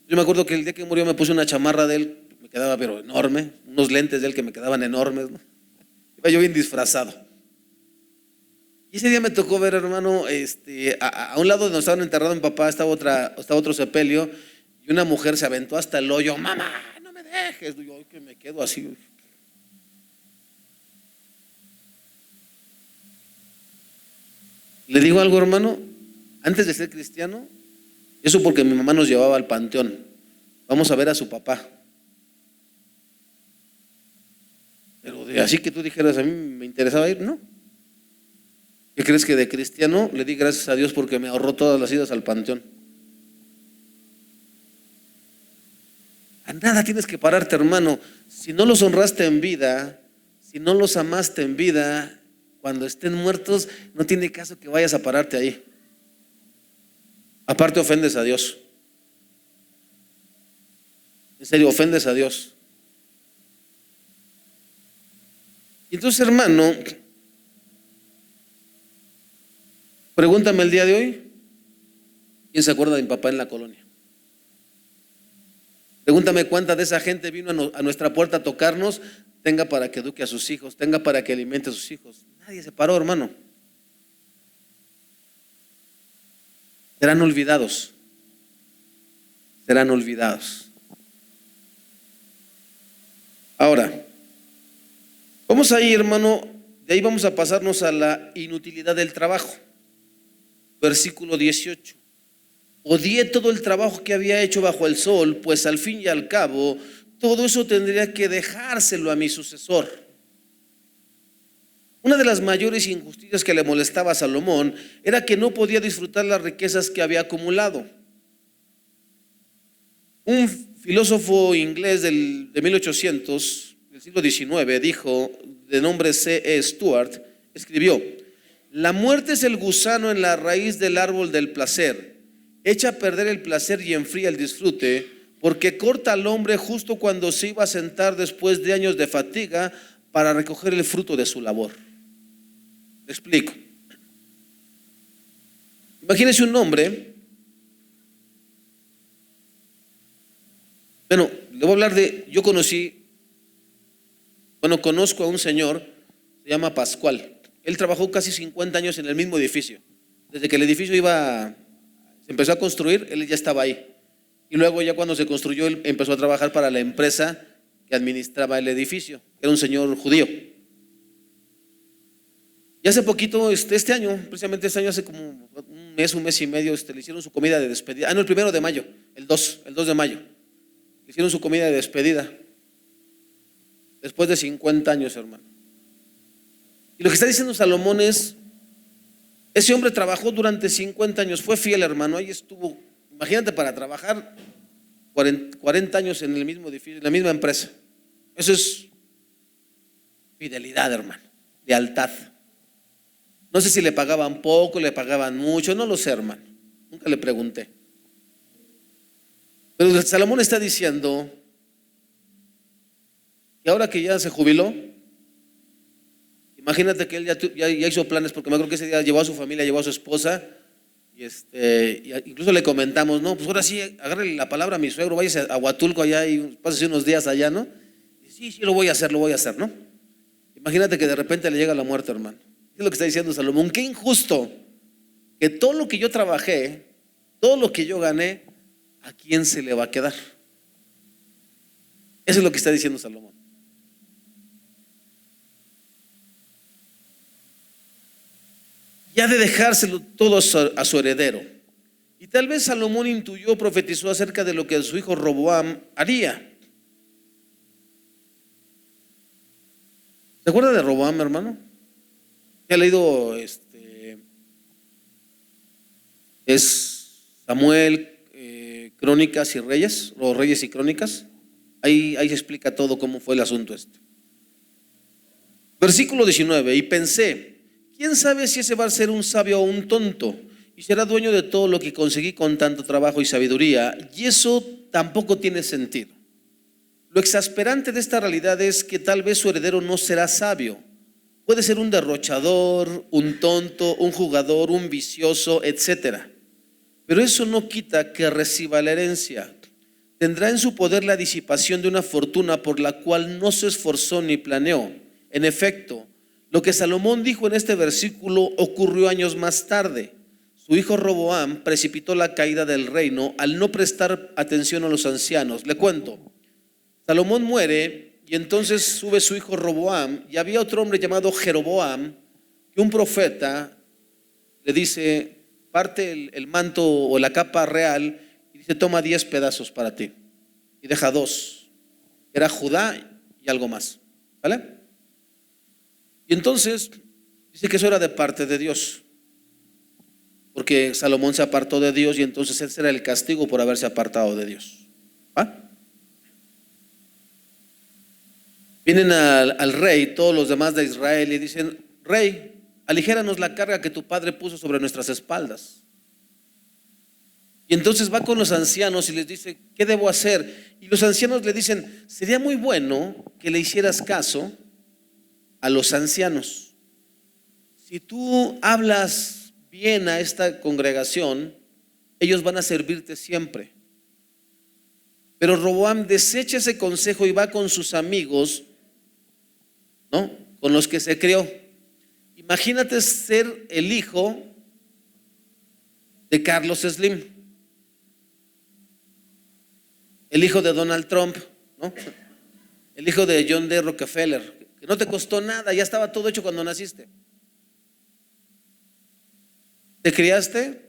Yo me acuerdo que el día que murió me puse una chamarra de él, me quedaba pero enorme, unos lentes de él que me quedaban enormes, ¿no? Iba yo bien disfrazado. Y ese día me tocó ver, hermano, a un lado de donde estaban enterrados mi papá estaba otro sepelio, y una mujer se aventó hasta el hoyo. Mamá, no me dejes. Yo que me quedo así. Le digo algo, hermano, antes de ser cristiano, eso porque mi mamá nos llevaba al panteón. Vamos a ver a su papá. Pero así que tú dijeras, a mí me interesaba ir, ¿no? ¿Qué crees? Que de cristiano le di gracias a Dios porque me ahorró todas las idas al panteón. A nada tienes que pararte, hermano. Si no los honraste en vida, si no los amaste en vida, cuando estén muertos, no tiene caso que vayas a pararte ahí. Aparte ofendes a Dios. En serio, ofendes a Dios. Y entonces, hermano, pregúntame el día de hoy, ¿quién se acuerda de mi papá en la colonia? Pregúntame cuánta de esa gente vino a nuestra puerta a tocarnos, tenga para que eduque a sus hijos, tenga para que alimente a sus hijos. Nadie se paró, hermano. Serán olvidados. Serán olvidados. Ahora, vamos ahí, hermano, de ahí vamos a pasarnos a la inutilidad del trabajo. Versículo 18. Odié todo el trabajo que había hecho bajo el sol, pues al fin y al cabo, todo eso tendría que dejárselo a mi sucesor. Una de las mayores injusticias que le molestaba a Salomón era que no podía disfrutar las riquezas que había acumulado. Un filósofo inglés de 1800, del siglo XIX, dijo, de nombre C.E. Stuart, escribió: la muerte es el gusano en la raíz del árbol del placer, echa a perder el placer y enfría el disfrute, porque corta al hombre justo cuando se iba a sentar después de años de fatiga para recoger el fruto de su labor. Le explico. Imagínese un hombre. Bueno, le voy a hablar yo conozco a un señor, se llama Pascual. Él trabajó casi 50 años en el mismo edificio. Desde que el edificio se empezó a construir, él ya estaba ahí. Y luego ya cuando se construyó, él empezó a trabajar para la empresa que administraba el edificio. Era un señor judío. Y hace poquito, este año, precisamente este año, hace como un mes y medio, le hicieron su comida de despedida. No, el 1 de mayo, el 2 de mayo. Le hicieron su comida de despedida. Después de 50 años, hermano. Y lo que está diciendo Salomón es, ese hombre trabajó durante 50 años, fue fiel, hermano, ahí estuvo, imagínate, para trabajar 40 años en el mismo edificio, en la misma empresa. Eso es fidelidad, hermano, lealtad. No sé si le pagaban poco, le pagaban mucho, no lo sé, hermano, nunca le pregunté. Pero Salomón está diciendo que ahora que ya se jubiló, imagínate que él ya hizo planes, porque me acuerdo que ese día llevó a su familia, llevó a su esposa, y incluso le comentamos, no, pues ahora sí, agarre la palabra a mi suegro, váyase a Huatulco allá y pásese unos días allá, ¿no? Y sí, lo voy a hacer, ¿no? Imagínate que de repente le llega la muerte, hermano. Es lo que está diciendo Salomón, qué injusto que todo lo que yo trabajé, todo lo que yo gané, ¿a quién se le va a quedar? Eso es lo que está diciendo Salomón. Y ha de dejárselo todo a su heredero. Y tal vez Salomón intuyó, profetizó acerca de lo que su hijo Roboam haría. ¿Se acuerda de Roboam, hermano? ¿Ya ha leído es Samuel, Crónicas y Reyes, o Reyes y Crónicas? Ahí se explica todo cómo fue el asunto este. Versículo 19, y pensé, ¿quién sabe si ese va a ser un sabio o un tonto? Y será dueño de todo lo que conseguí con tanto trabajo y sabiduría. Y eso tampoco tiene sentido. Lo exasperante de esta realidad es que tal vez su heredero no será sabio. Puede ser un derrochador, un tonto, un jugador, un vicioso, etcétera. Pero eso no quita que reciba la herencia. tendrá en su poder la disipación de una fortuna por la cual no se esforzó ni planeó. En efecto, lo que Salomón dijo en este versículo ocurrió años más tarde. Su hijo Roboam precipitó la caída del reino al no prestar atención a los ancianos. Le cuento, Salomón muere y entonces sube su hijo Roboam, y había otro hombre llamado Jeroboam, que un profeta le dice, parte el manto o la capa real y dice, toma 10 pedazos para ti y deja 2. Era Judá y algo más, ¿vale? Y entonces dice que eso era de parte de Dios, porque Salomón se apartó de Dios y entonces ese era el castigo por haberse apartado de Dios. ¿Va? Vienen al rey todos los demás de Israel y dicen, rey, aligéranos la carga que tu padre puso sobre nuestras espaldas. Y entonces va con los ancianos y les dice, ¿qué debo hacer? Y los ancianos le dicen, sería muy bueno que le hicieras caso a los ancianos. Si tú hablas bien a esta congregación, ellos van a servirte siempre. Pero Roboam desecha ese consejo y va con sus amigos, ¿no?, con los que se crió. Imagínate ser el hijo de Carlos Slim, el hijo de Donald Trump, ¿no?, el hijo de John D. Rockefeller, que no te costó nada, ya estaba todo hecho cuando naciste. Te criaste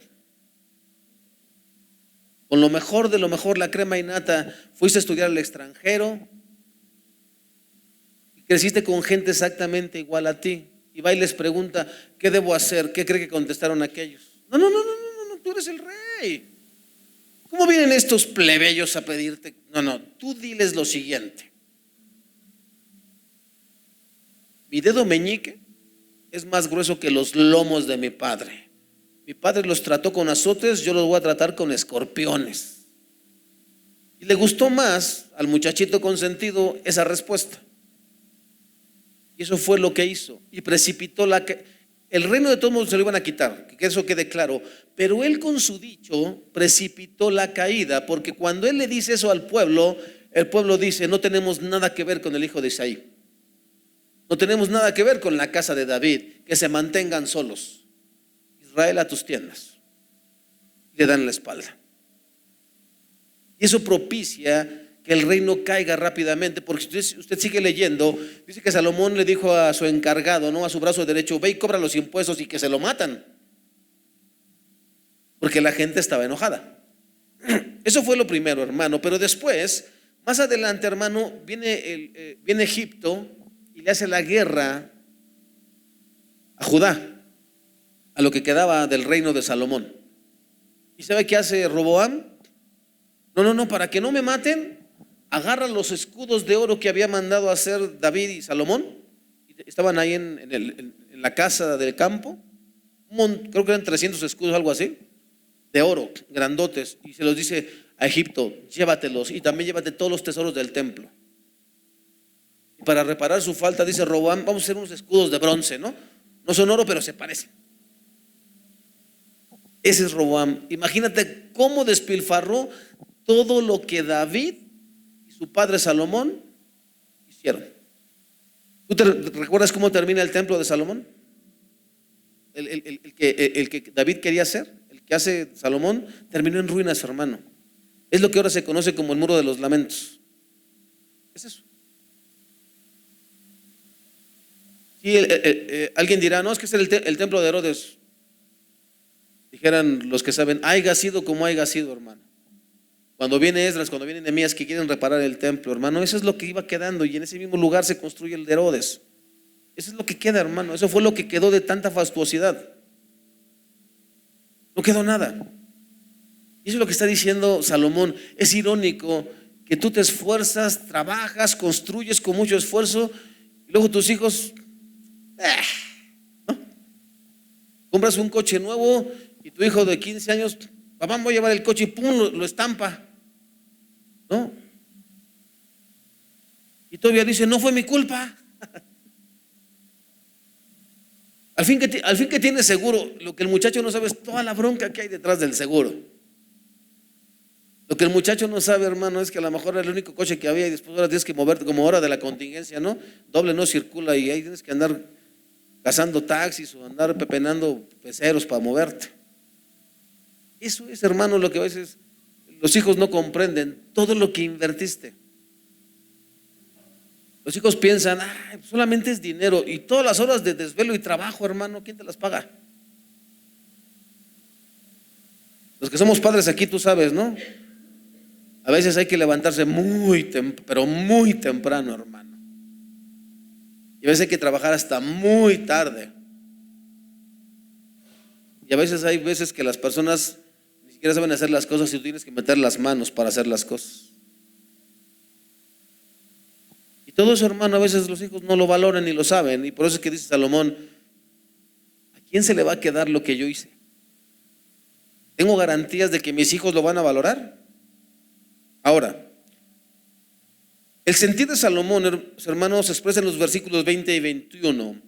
con lo mejor de lo mejor, la crema innata, fuiste a estudiar al extranjero y creciste con gente exactamente igual a ti. Y va y les pregunta, ¿qué debo hacer? ¿Qué cree que contestaron aquellos? No, tú eres el rey. ¿Cómo vienen estos plebeyos a pedirte? No, tú diles lo siguiente. Mi dedo meñique es más grueso que los lomos de mi padre. Mi padre los trató con azotes, yo los voy a tratar con escorpiones. Y le gustó más al muchachito consentido esa respuesta. Y eso fue lo que hizo. Y precipitó el reino de todos modos se lo iban a quitar, que eso quede claro. Pero él con su dicho precipitó la caída, porque cuando él le dice eso al pueblo, el pueblo dice, no tenemos nada que ver con el hijo de Isaí. No tenemos nada que ver con la casa de David, que se mantengan solos. Israel, a tus tiendas. Le dan la espalda. Y eso propicia que el reino caiga rápidamente, porque usted sigue leyendo, dice que Salomón le dijo a su encargado, ¿no?, a su brazo derecho, ve y cobra los impuestos y que se lo matan, porque la gente estaba enojada. Eso fue lo primero, hermano. Pero después, más adelante, hermano, viene Egipto y le hace la guerra a Judá, a lo que quedaba del reino de Salomón. ¿Y sabe qué hace Roboam? No, para que no me maten, agarra los escudos de oro que había mandado a hacer David y Salomón. Estaban ahí en la casa del campo, creo que eran 300 escudos, algo así, de oro, grandotes, y se los dice a Egipto, llévatelos y también llévate todos los tesoros del templo. Y para reparar su falta, dice Roboam, vamos a hacer unos escudos de bronce, ¿no? No son oro, pero se parecen. Ese es Roboam. Imagínate cómo despilfarró todo lo que David y su padre Salomón hicieron. ¿Tú te recuerdas cómo termina el templo de Salomón? El que David quería hacer, el que hace Salomón, terminó en ruinas, hermano. Es lo que ahora se conoce como el muro de los lamentos. Es eso. Sí, alguien dirá, no, es que es el templo de Herodes. Dijeran los que saben, haya sido como haya sido, hermano. Cuando viene Esdras, cuando viene Nehemías, que quieren reparar el templo, hermano, eso es lo que iba quedando, y en ese mismo lugar se construye el de Herodes. Eso es lo que queda, hermano. Eso fue lo que quedó de tanta fastuosidad. No quedó nada. Y eso es lo que está diciendo Salomón. Es irónico que tú te esfuerzas, trabajas, construyes con mucho esfuerzo, y luego tus hijos, ¿no? Compras un coche nuevo y tu hijo de 15 años, papá, voy a llevar el coche, y pum, lo estampa, ¿no? Y todavía dice, no fue mi culpa. Al fin que tiene seguro, lo que el muchacho no sabe es toda la bronca que hay detrás del seguro. Lo que el muchacho no sabe, hermano, es que a lo mejor era el único coche que había y después ahora tienes que moverte como hora de la contingencia, ¿no? Doble no circula y ahí tienes que andar cazando taxis o andar pepenando peceros para moverte. Eso es, hermano, lo que a veces los hijos no comprenden, todo lo que invertiste. Los hijos piensan, solamente es dinero, y todas las horas de desvelo y trabajo, hermano, ¿quién te las paga? Los que somos padres aquí, tú sabes, ¿no? A veces hay que levantarse pero muy temprano, hermano. Y a veces hay que trabajar hasta muy tarde. Y a veces hay veces que las personas ni siquiera saben hacer las cosas y tú tienes que meter las manos para hacer las cosas. Y todo eso, hermano, a veces los hijos no lo valoran ni lo saben. Y por eso es que dice Salomón, ¿a quién se le va a quedar lo que yo hice? ¿Tengo garantías de que mis hijos lo van a valorar? Ahora, el sentir de Salomón, hermanos, se expresa en los versículos 20 y 21.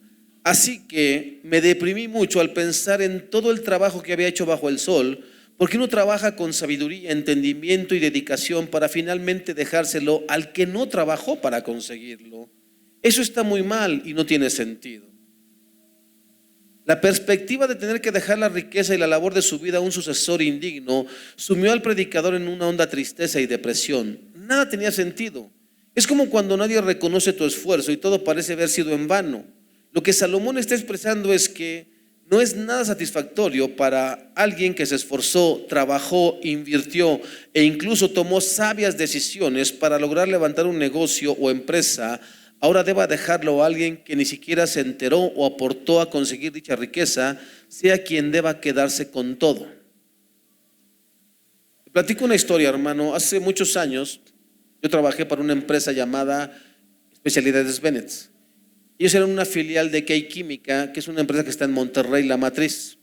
Así que me deprimí mucho al pensar en todo el trabajo que había hecho bajo el sol, porque uno trabaja con sabiduría, entendimiento y dedicación para finalmente dejárselo al que no trabajó para conseguirlo. Eso está muy mal y no tiene sentido. La perspectiva de tener que dejar la riqueza y la labor de su vida a un sucesor indigno sumió al predicador en una honda tristeza y depresión. Nada tenía sentido. Es como cuando nadie reconoce tu esfuerzo y todo parece haber sido en vano. Lo que Salomón está expresando es que no es nada satisfactorio para alguien que se esforzó, trabajó, invirtió e incluso tomó sabias decisiones para lograr levantar un negocio o empresa. Ahora deba dejarlo a alguien que ni siquiera se enteró o aportó a conseguir dicha riqueza, sea quien deba quedarse con todo. Platico una historia, hermano. Hace muchos años yo trabajé para una empresa llamada Especialidades Bennett. Ellos eran una filial de Key Química, que es una empresa que está en Monterrey, la matriz.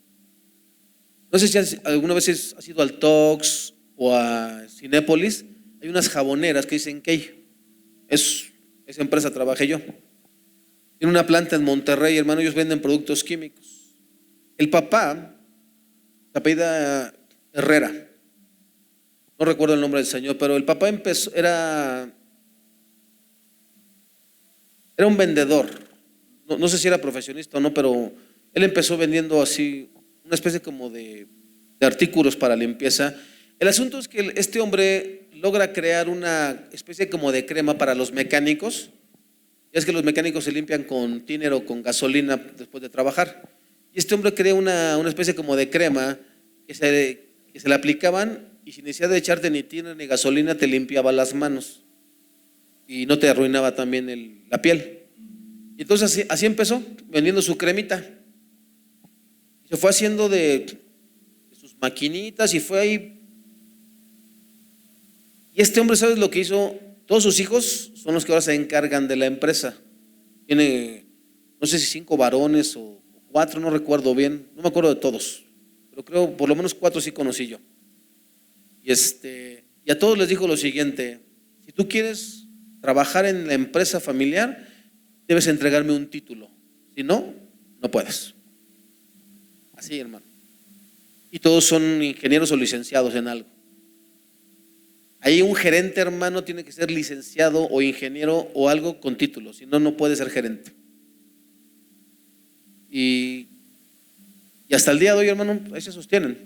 No sé si alguna vez has ido al Tox o a Cinépolis. Hay unas jaboneras que dicen Key. Esa empresa trabajé yo. Tiene una planta en Monterrey, hermano, ellos venden productos químicos. El papá, se apellida Herrera, no recuerdo el nombre del señor, pero el papá era un vendedor. No sé si era profesionista o no, pero él empezó vendiendo así una especie como de artículos para limpieza. El asunto es que este hombre logra crear una especie como de crema para los mecánicos. Ya es que los mecánicos se limpian con tiner o con gasolina después de trabajar. Y este hombre crea una especie como de crema que se le aplicaban y sin necesidad de echarte ni tiner ni gasolina te limpiaba las manos y no te arruinaba también la piel. Y entonces así empezó, vendiendo su cremita. Se fue haciendo de sus maquinitas y fue ahí. Y este hombre, ¿sabes lo que hizo? Todos sus hijos son los que ahora se encargan de la empresa. Tiene, no sé si 5 varones o 4, no recuerdo bien, no me acuerdo de todos, pero creo por lo menos 4 sí conocí yo. Y a todos les dijo lo siguiente: si tú quieres trabajar en la empresa familiar, debes entregarme un título. Si no, no puedes. Así, hermano. Y todos son ingenieros o licenciados en algo. Ahí un gerente, hermano, tiene que ser licenciado o ingeniero o algo con título, si no, no puede ser gerente. Y hasta el día de hoy, hermano, ahí se sostienen.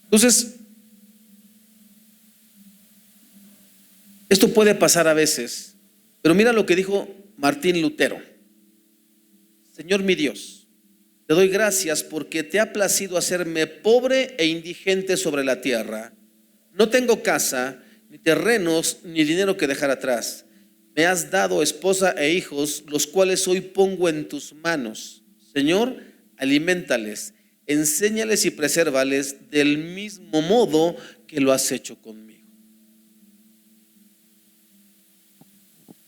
Entonces, esto puede pasar a veces, pero mira lo que dijo Martín Lutero: Señor mi Dios, te doy gracias porque te ha placido hacerme pobre e indigente sobre la tierra. No tengo casa, ni terrenos, ni dinero que dejar atrás. Me has dado esposa e hijos, los cuales hoy pongo en tus manos. Señor, aliméntales, enséñales y presérvales del mismo modo que lo has hecho conmigo.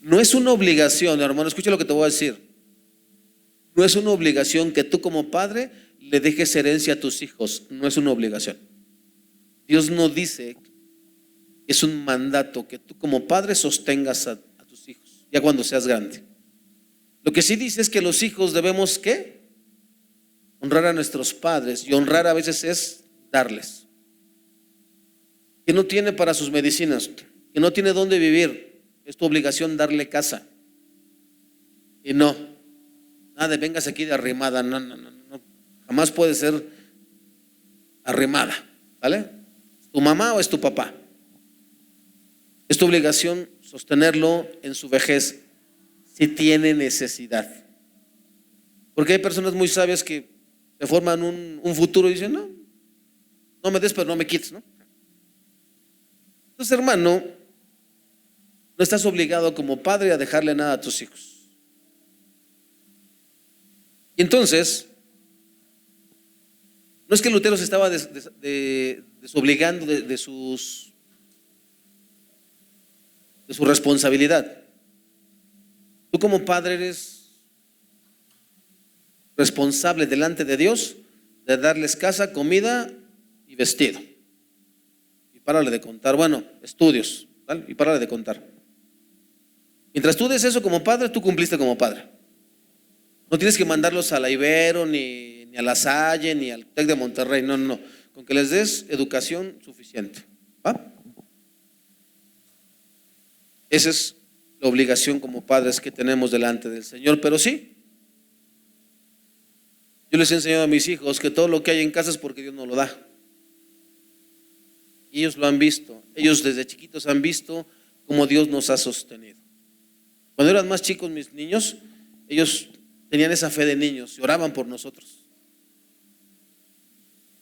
No es una obligación, hermano, escucha lo que te voy a decir. No es una obligación que tú como padre le dejes herencia a tus hijos, no es una obligación. Dios no dice, es un mandato que tú como padre sostengas a tus hijos, ya cuando seas grande. Lo que sí dice es que los hijos debemos, ¿qué? Honrar a nuestros padres, y honrar a veces es darles. que no tiene para sus medicinas, que no tiene dónde vivir, es tu obligación darle casa. Y no, nada de vengas aquí de arrimada, no, no, no, no, jamás puede ser arrimada, ¿vale? ¿Es tu mamá o es tu papá? Es tu obligación sostenerlo en su vejez si tiene necesidad. Porque hay personas muy sabias que se forman un futuro y dicen, no, no me des, pero no me quites, ¿no? Entonces, hermano, no estás obligado como padre a dejarle nada a tus hijos. Y entonces, no es que Lutero se estaba desobligando de su responsabilidad. Tú como padre eres responsable delante de Dios de darles casa, comida y vestido. Y párale de contar, bueno, estudios, ¿vale? Y párale de contar. Mientras tú des eso como padre, tú cumpliste como padre. No tienes que mandarlos a la Ibero, ni a la Salle, ni al TEC de Monterrey, no, no, no. Con que les des educación suficiente, ¿va? Esa es la obligación como padres que tenemos delante del Señor. Pero sí, yo les he enseñado a mis hijos que todo lo que hay en casa es porque Dios nos lo da. Y ellos lo han visto. Ellos desde chiquitos han visto cómo Dios nos ha sostenido. Cuando eran más chicos mis niños, ellos tenían esa fe de niños y oraban por nosotros.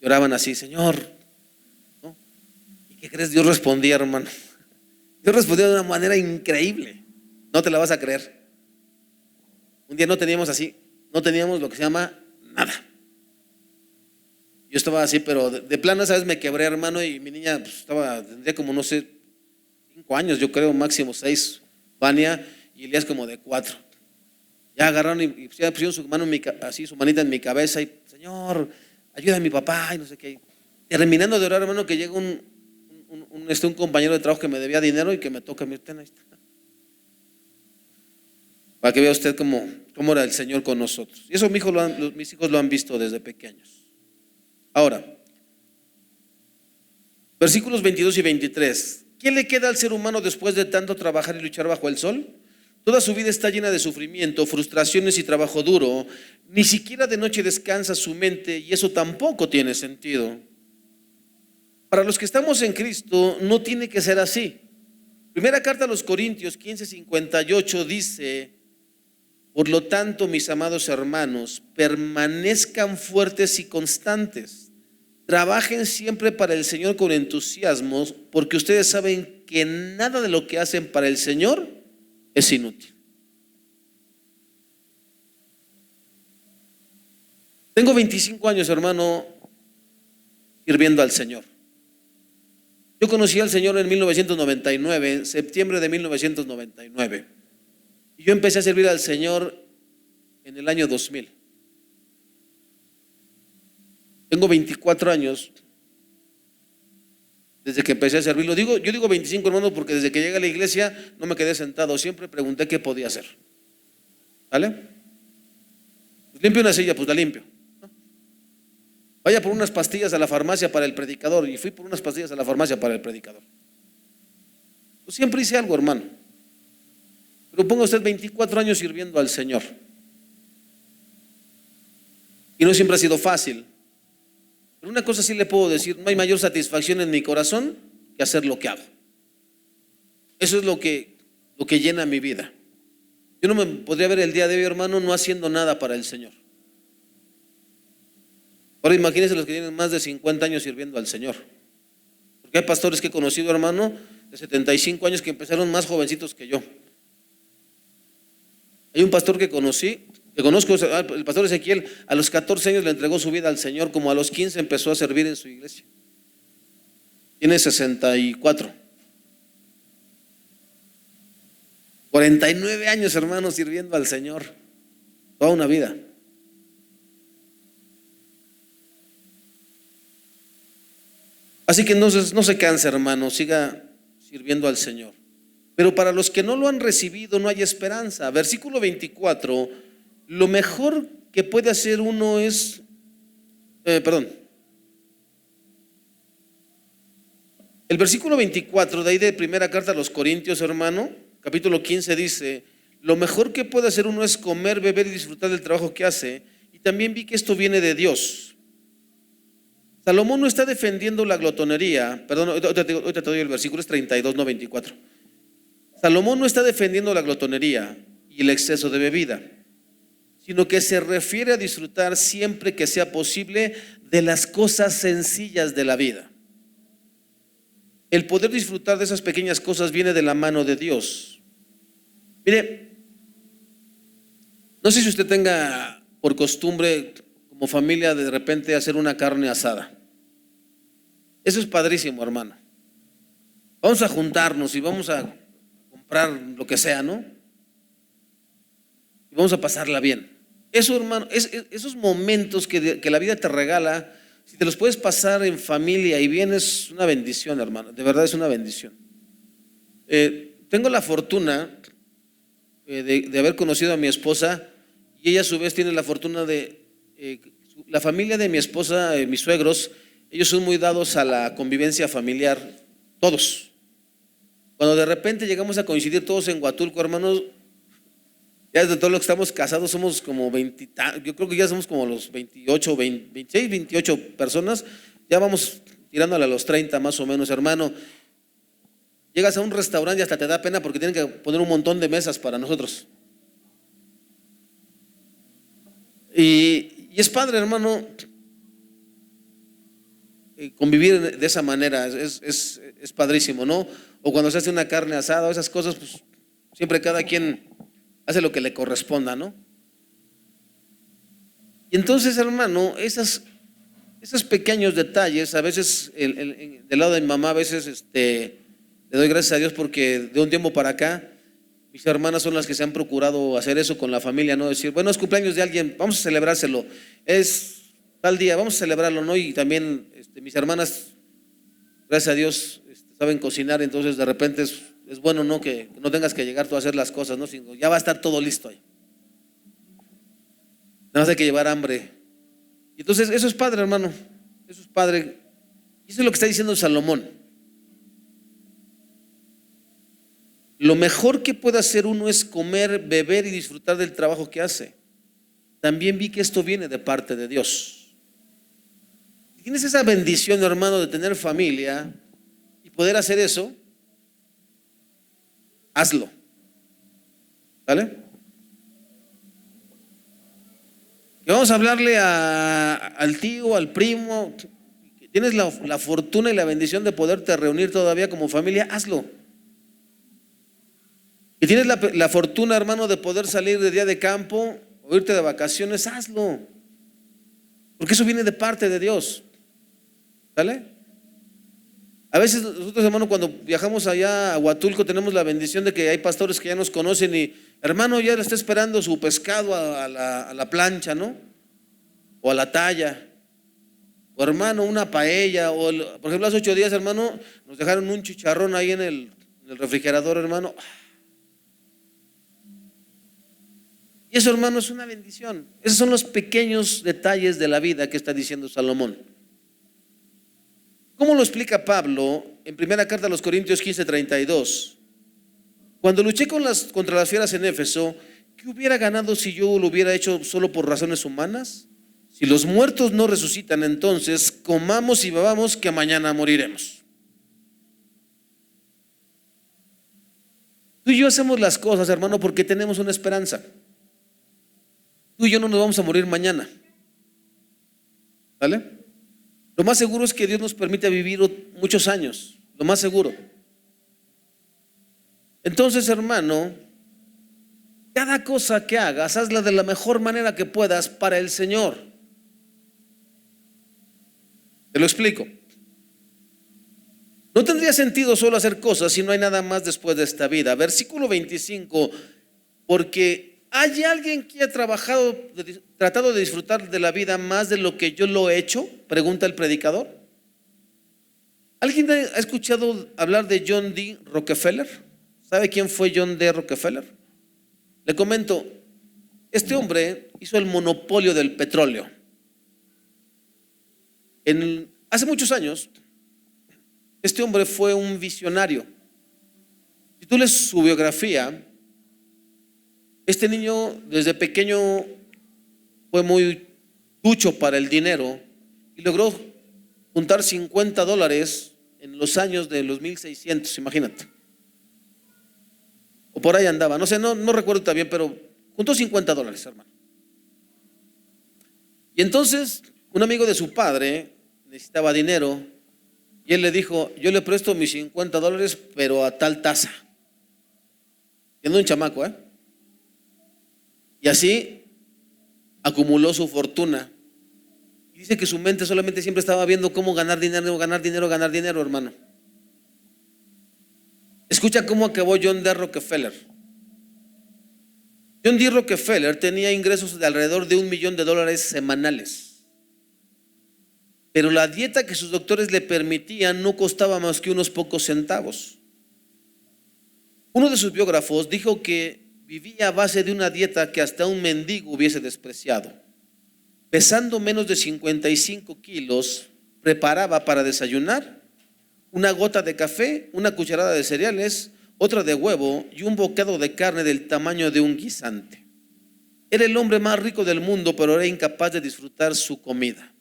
Y oraban así, Señor, ¿no? ¿Y qué crees? Dios respondía, hermano. Dios respondió de una manera increíble. No te la vas a creer. Un día no teníamos lo que se llama nada. Yo estaba así, pero de plano, ¿sabes? Me quebré, hermano, y mi niña pues, tendría como, no sé, 5 años, yo creo, máximo 6, Vania, y Elías como de 4. Ya agarraron y ya pusieron su mano así, su manita en mi cabeza, y Señor, ayuda a mi papá, y no sé qué. Terminando de orar, hermano, que llega un compañero de trabajo que me debía dinero y que me toca, mire, ahí está. Para que vea usted cómo era el Señor con nosotros. Y eso mis hijos lo han visto desde pequeños. Ahora, versículos 22 y 23. ¿Qué le queda al ser humano después de tanto trabajar y luchar bajo el sol? Toda su vida está llena de sufrimiento, frustraciones y trabajo duro. Ni siquiera de noche descansa su mente y eso tampoco tiene sentido. Para los que estamos en Cristo no tiene que ser así. Primera carta a los Corintios 15:58 dice: por lo tanto, mis amados hermanos, permanezcan fuertes y constantes. Trabajen siempre para el Señor con entusiasmo, porque ustedes saben que nada de lo que hacen para el Señor es inútil. Tengo 25 años, hermano, sirviendo al Señor. Yo conocí al Señor en 1999, en septiembre de 1999. Y yo empecé a servir al Señor en el año 2000. Tengo 24 años desde que empecé a servirlo. Yo digo 25, hermano, porque desde que llegué a la iglesia no me quedé sentado. Siempre pregunté qué podía hacer. ¿Vale? Pues limpio una silla, pues la limpio. Vaya por unas pastillas a la farmacia para el predicador. Y fui por unas pastillas a la farmacia para el predicador. Pues siempre hice algo, hermano. Pero ponga usted 24 años sirviendo al Señor. Y no siempre ha sido fácil. Pero una cosa sí le puedo decir: no hay mayor satisfacción en mi corazón que hacer lo que hago. Eso es lo que llena mi vida. Yo no me podría ver el día de hoy, hermano, no haciendo nada para el Señor. Ahora imagínense los que tienen más de 50 años sirviendo al Señor. Porque hay pastores que he conocido, hermano, de 75 años que empezaron más jovencitos que yo. Hay un pastor que conozco, el pastor Ezequiel, a los 14 años le entregó su vida al Señor, como a los 15 empezó a servir en su iglesia. Tiene 64. 49 años, hermanos, sirviendo al Señor. Toda una vida. Así que no se canse, hermano, siga sirviendo al Señor. Pero para los que no lo han recibido no hay esperanza. Versículo 24, lo mejor que puede hacer uno es, El versículo 24 de ahí de primera carta a los Corintios, hermano, capítulo 15 dice: lo mejor que puede hacer uno es comer, beber y disfrutar del trabajo que hace. Y también vi que esto viene de Dios. Salomón no está defendiendo la glotonería. Perdón, ahorita te doy el versículo, es 32, no 24. Salomón no está defendiendo la glotonería y el exceso de bebida, sino que se refiere a disfrutar siempre que sea posible de las cosas sencillas de la vida. El poder disfrutar de esas pequeñas cosas viene de la mano de Dios. Mire, no sé si usted tenga por costumbre como familia de repente hacer una carne asada. Eso es padrísimo, hermano. Vamos a juntarnos y vamos a comprar lo que sea, ¿no? Y vamos a pasarla bien. Eso, hermano, esos momentos que la vida te regala, si te los puedes pasar en familia y bien, es una bendición, hermano. De verdad es una bendición. Tengo la fortuna de haber conocido a mi esposa, y ella a su vez tiene la fortuna de la familia de mi esposa, mis suegros, ellos son muy dados a la convivencia familiar, todos. Cuando de repente llegamos a coincidir todos en Huatulco, hermanos, ya de todos los que estamos casados somos como 20, yo creo que ya somos como los 28, 26, 28 personas, ya vamos tirándole a los 30 más o menos, hermano. Llegas a un restaurante y hasta te da pena porque tienen que poner un montón de mesas para nosotros. Y es padre, hermano, convivir de esa manera, es padrísimo, ¿no? O cuando se hace una carne asada o esas cosas, pues siempre cada quien hace lo que le corresponda, ¿no? Y entonces, hermano, esos pequeños detalles, a veces del lado de mi mamá, a veces le doy gracias a Dios porque de un tiempo para acá mis hermanas son las que se han procurado hacer eso con la familia, no decir, bueno, es cumpleaños de alguien, vamos a celebrárselo, es tal día, vamos a celebrarlo, ¿no? Y también mis hermanas, gracias a Dios, saben cocinar, entonces de repente es bueno, ¿no? Que no tengas que llegar tú a hacer las cosas, ¿no? Sino ya va a estar todo listo ahí. Nada más hay que llevar hambre. Y entonces eso es padre, hermano, eso es padre. Y eso es lo que está diciendo Salomón. Lo mejor que puede hacer uno es comer, beber y disfrutar del trabajo que hace. También vi que esto viene de parte de Dios. Si tienes esa bendición, hermano, de tener familia y poder hacer eso, hazlo. ¿Vale? Y vamos a hablarle al tío, al primo. Tienes la fortuna y la bendición de poderte reunir todavía como familia, hazlo. Y tienes la fortuna, hermano, de poder salir de día de campo o irte de vacaciones, hazlo. Porque eso viene de parte de Dios. ¿Sale? A veces nosotros, hermano, cuando viajamos allá a Huatulco, tenemos la bendición de que hay pastores que ya nos conocen y, hermano, ya le está esperando su pescado a la plancha, ¿no? O a la talla. O, hermano, una paella. O, por ejemplo, hace 8 días, hermano, nos dejaron un chicharrón ahí en el refrigerador, hermano. Y eso, hermano, es una bendición. Esos son los pequeños detalles de la vida que está diciendo Salomón. ¿Cómo lo explica Pablo en primera carta a los Corintios 15:32? Cuando luché contra las fieras en Éfeso, ¿qué hubiera ganado si yo lo hubiera hecho solo por razones humanas? Si los muertos no resucitan, entonces comamos y bebamos, que mañana moriremos. Tú y yo hacemos las cosas, hermano, porque tenemos una esperanza. Tú y yo no nos vamos a morir mañana. ¿Vale? Lo más seguro es que Dios nos permite vivir muchos años, lo más seguro. Entonces, hermano, cada cosa que hagas, hazla de la mejor manera que puedas para el Señor. Te lo explico. No tendría sentido solo hacer cosas si no hay nada más después de esta vida. Versículo 25, porque ¿hay alguien que ha tratado de disfrutar de la vida más de lo que yo lo he hecho? Pregunta el predicador. ¿Alguien ha escuchado hablar de John D. Rockefeller? ¿Sabe quién fue John D. Rockefeller? Le comento, este hombre hizo el monopolio del petróleo. Hace muchos años, Este hombre fue un visionario. Si tú lees su biografía, este niño desde pequeño fue muy ducho para el dinero y logró juntar $50 en los años de los 1600, imagínate. O por ahí andaba, no sé, no recuerdo también, pero juntó $50, hermano. Y entonces un amigo de su padre necesitaba dinero y él le dijo: yo le presto mis $50, pero a tal tasa. Siendo un chamaco, ¿eh? Y así acumuló su fortuna. Y dice que su mente solamente siempre estaba viendo cómo ganar dinero, ganar dinero, ganar dinero, hermano. Escucha cómo acabó John D. Rockefeller. John D. Rockefeller tenía ingresos de alrededor de $1 millón semanales. Pero la dieta que sus doctores le permitían no costaba más que unos pocos centavos. Uno de sus biógrafos dijo que vivía a base de una dieta que hasta un mendigo hubiese despreciado. Pesando menos de 55 kilos, preparaba para desayunar una gota de café, una cucharada de cereales, otra de huevo y un bocado de carne del tamaño de un guisante. Era el hombre más rico del mundo, pero era incapaz de disfrutar su comida.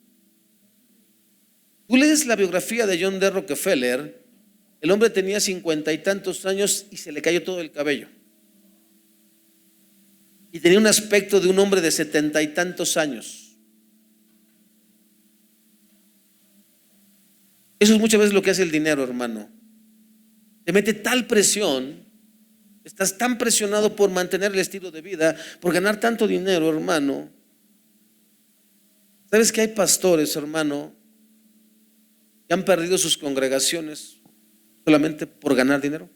Tú lees la biografía de John D. Rockefeller. El hombre tenía 50 y tantos años y se le cayó todo el cabello. Y tenía un aspecto de un hombre de 70 y tantos años. Eso es muchas veces lo que hace el dinero, hermano. Te mete tal presión, estás tan presionado por mantener el estilo de vida, por ganar tanto dinero, hermano. ¿Sabes que hay pastores, hermano, que han perdido sus congregaciones solamente por ganar dinero?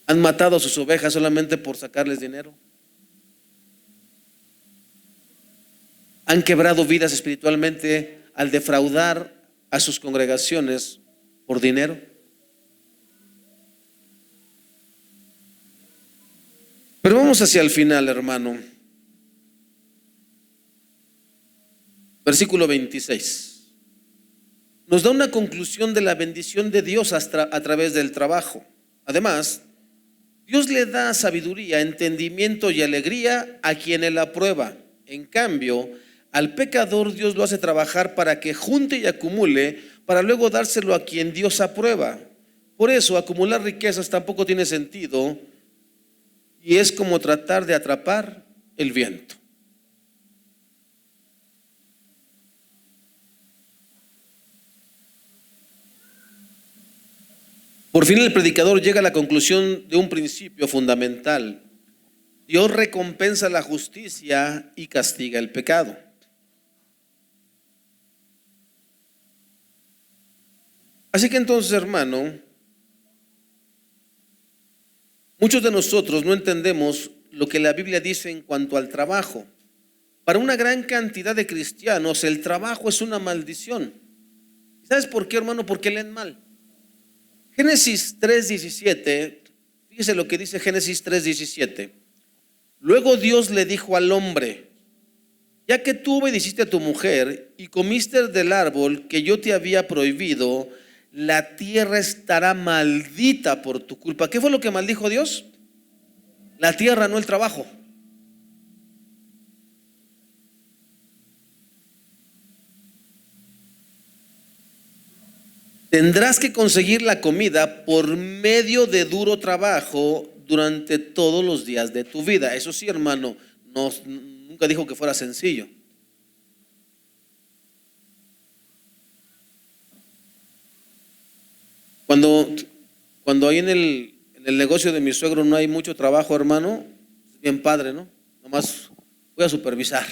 Han matado a sus ovejas solamente por sacarles dinero. Han quebrado vidas espiritualmente al defraudar a sus congregaciones por dinero. Pero vamos hacia el final, hermano. Versículo 26. Nos da una conclusión de la bendición de Dios a través del trabajo. Además, Dios le da sabiduría, entendimiento y alegría a quien Él aprueba. En cambio, al pecador Dios lo hace trabajar para que junte y acumule, para luego dárselo a quien Dios aprueba. Por eso, acumular riquezas tampoco tiene sentido y es como tratar de atrapar el viento. Por fin el predicador llega a la conclusión de un principio fundamental. Dios recompensa la justicia y castiga el pecado. Así que entonces, hermano, muchos de nosotros no entendemos lo que la Biblia dice en cuanto al trabajo. Para una gran cantidad de cristianos, el trabajo es una maldición. ¿Sabes por qué, hermano? Porque leen mal. Génesis 3:17, fíjese lo que dice Génesis 3:17. Luego Dios le dijo al hombre: ya que tú obedeciste a tu mujer y comiste del árbol que yo te había prohibido, la tierra estará maldita por tu culpa. ¿Qué fue lo que maldijo Dios? La tierra, no el trabajo. Tendrás que conseguir la comida por medio de duro trabajo durante todos los días de tu vida. Eso sí, hermano, nunca dijo que fuera sencillo. Cuando ahí en el negocio de mi suegro no hay mucho trabajo, hermano, es bien padre, ¿no? Nomás voy a supervisar.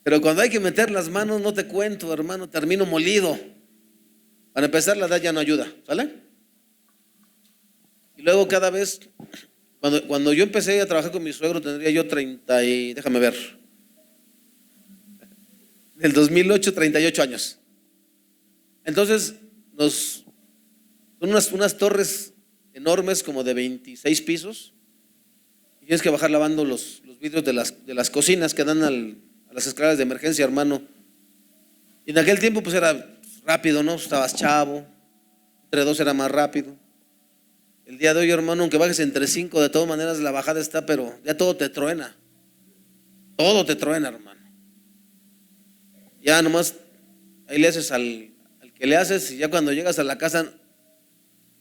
Pero cuando hay que meter las manos, no te cuento, hermano, termino molido. Para empezar, la edad ya no ayuda, ¿sale? Y luego cada vez, cuando yo empecé a trabajar con mi suegro, tendría yo 30 y, déjame ver, del 2008, 38 años. Entonces, son unas torres enormes como de 26 pisos y tienes que bajar lavando los vidrios de las cocinas que dan a las escaleras de emergencia, hermano. Y en aquel tiempo pues era rápido, ¿no? Estabas chavo, entre dos era más rápido. El día de hoy, hermano, aunque bajes entre cinco, de todas maneras la bajada está, pero ya todo te truena. Todo te truena, hermano. Ya nomás ahí le haces al que le haces y ya cuando llegas a la casa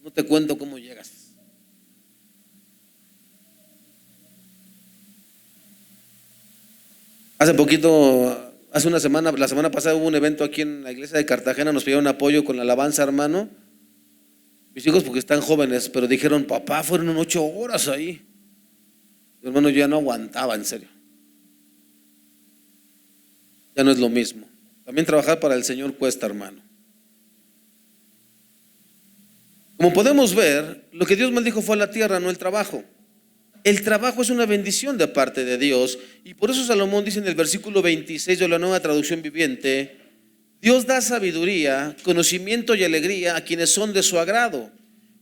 no te cuento cómo llegas. Hace poquito, hace una semana, la semana pasada hubo un evento aquí en la iglesia de Cartagena, nos pidieron apoyo con la alabanza, hermano. Mis hijos porque están jóvenes, pero dijeron, papá, fueron 8 horas ahí. Mi hermano, yo ya no aguantaba, en serio. Ya no es lo mismo. También trabajar para el Señor cuesta, hermano. Como podemos ver, lo que Dios maldijo fue a la tierra, no el trabajo. El trabajo es una bendición de parte de Dios y por eso Salomón dice en el versículo 26 de la Nueva Traducción Viviente: Dios da sabiduría, conocimiento y alegría a quienes son de su agrado.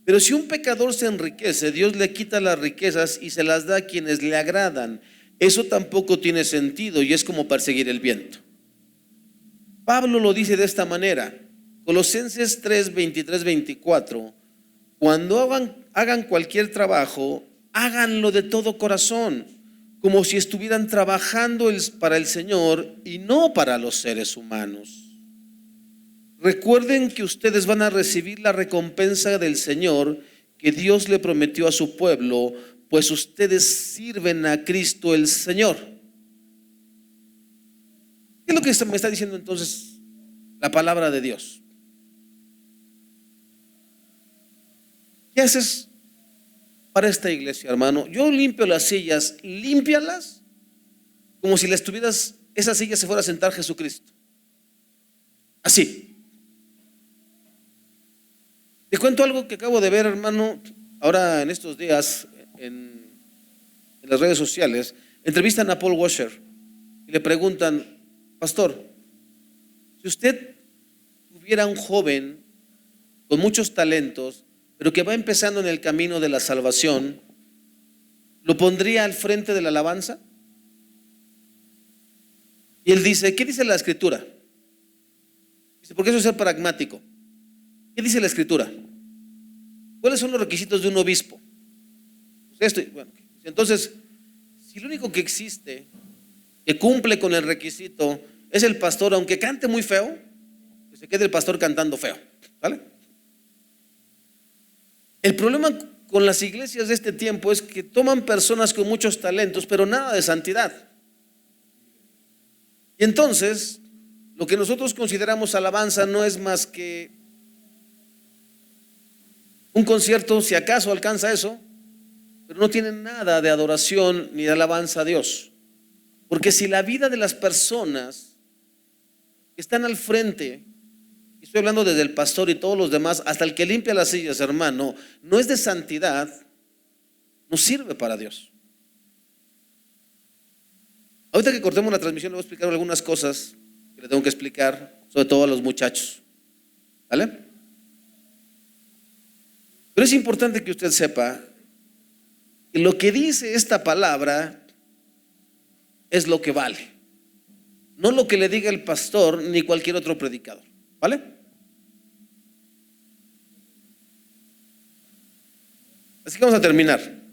Pero si un pecador se enriquece, Dios le quita las riquezas y se las da a quienes le agradan. Eso tampoco tiene sentido y es como perseguir el viento. Pablo lo dice de esta manera, Colosenses 3, 23, 24: cuando hagan cualquier trabajo, háganlo de todo corazón, como si estuvieran trabajando para el Señor y no para los seres humanos. Recuerden que ustedes van a recibir la recompensa del Señor que Dios le prometió a su pueblo, pues ustedes sirven a Cristo el Señor. ¿Qué es lo que me está diciendo entonces la palabra de Dios? ¿Qué haces para esta iglesia, hermano? Yo limpio las sillas, límpialas como si esa silla se fuera a sentar Jesucristo. Así. Te cuento algo que acabo de ver, hermano, ahora en estos días en las redes sociales. Entrevistan a Paul Washer y le preguntan: pastor, si usted tuviera un joven con muchos talentos, pero que va empezando en el camino de la salvación, ¿lo pondría al frente de la alabanza? Y él dice: ¿qué dice la Escritura? Dice, porque eso es ser pragmático. ¿Qué dice la Escritura? ¿Cuáles son los requisitos de un obispo? Pues bueno, entonces, si lo único que existe que cumple con el requisito es el pastor, aunque cante muy feo, que se quede el pastor cantando feo, ¿vale? El problema con las iglesias de este tiempo es que toman personas con muchos talentos, pero nada de santidad. Y entonces, lo que nosotros consideramos alabanza no es más que un concierto, si acaso alcanza eso, pero no tiene nada de adoración ni de alabanza a Dios. Porque si la vida de las personas que están al frente, y estoy hablando desde el pastor y todos los demás, hasta el que limpia las sillas, hermano, no es de santidad, no sirve para Dios. Ahorita que cortemos la transmisión le voy a explicar algunas cosas que le tengo que explicar, sobre todo a los muchachos, ¿vale? Pero es importante que usted sepa que lo que dice esta palabra es lo que vale, no lo que le diga el pastor ni cualquier otro predicador, ¿vale? Así que vamos a terminar.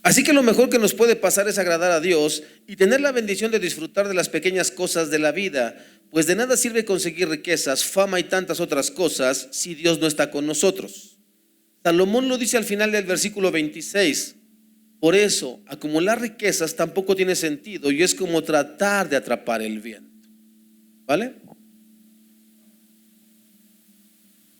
Así que lo mejor que nos puede pasar es agradar a Dios y tener la bendición de disfrutar de las pequeñas cosas de la vida, pues de nada sirve conseguir riquezas, fama y tantas otras cosas si Dios no está con nosotros. Salomón lo dice al final del versículo 26. Por eso, acumular riquezas tampoco tiene sentido y es como tratar de atrapar el viento, ¿vale?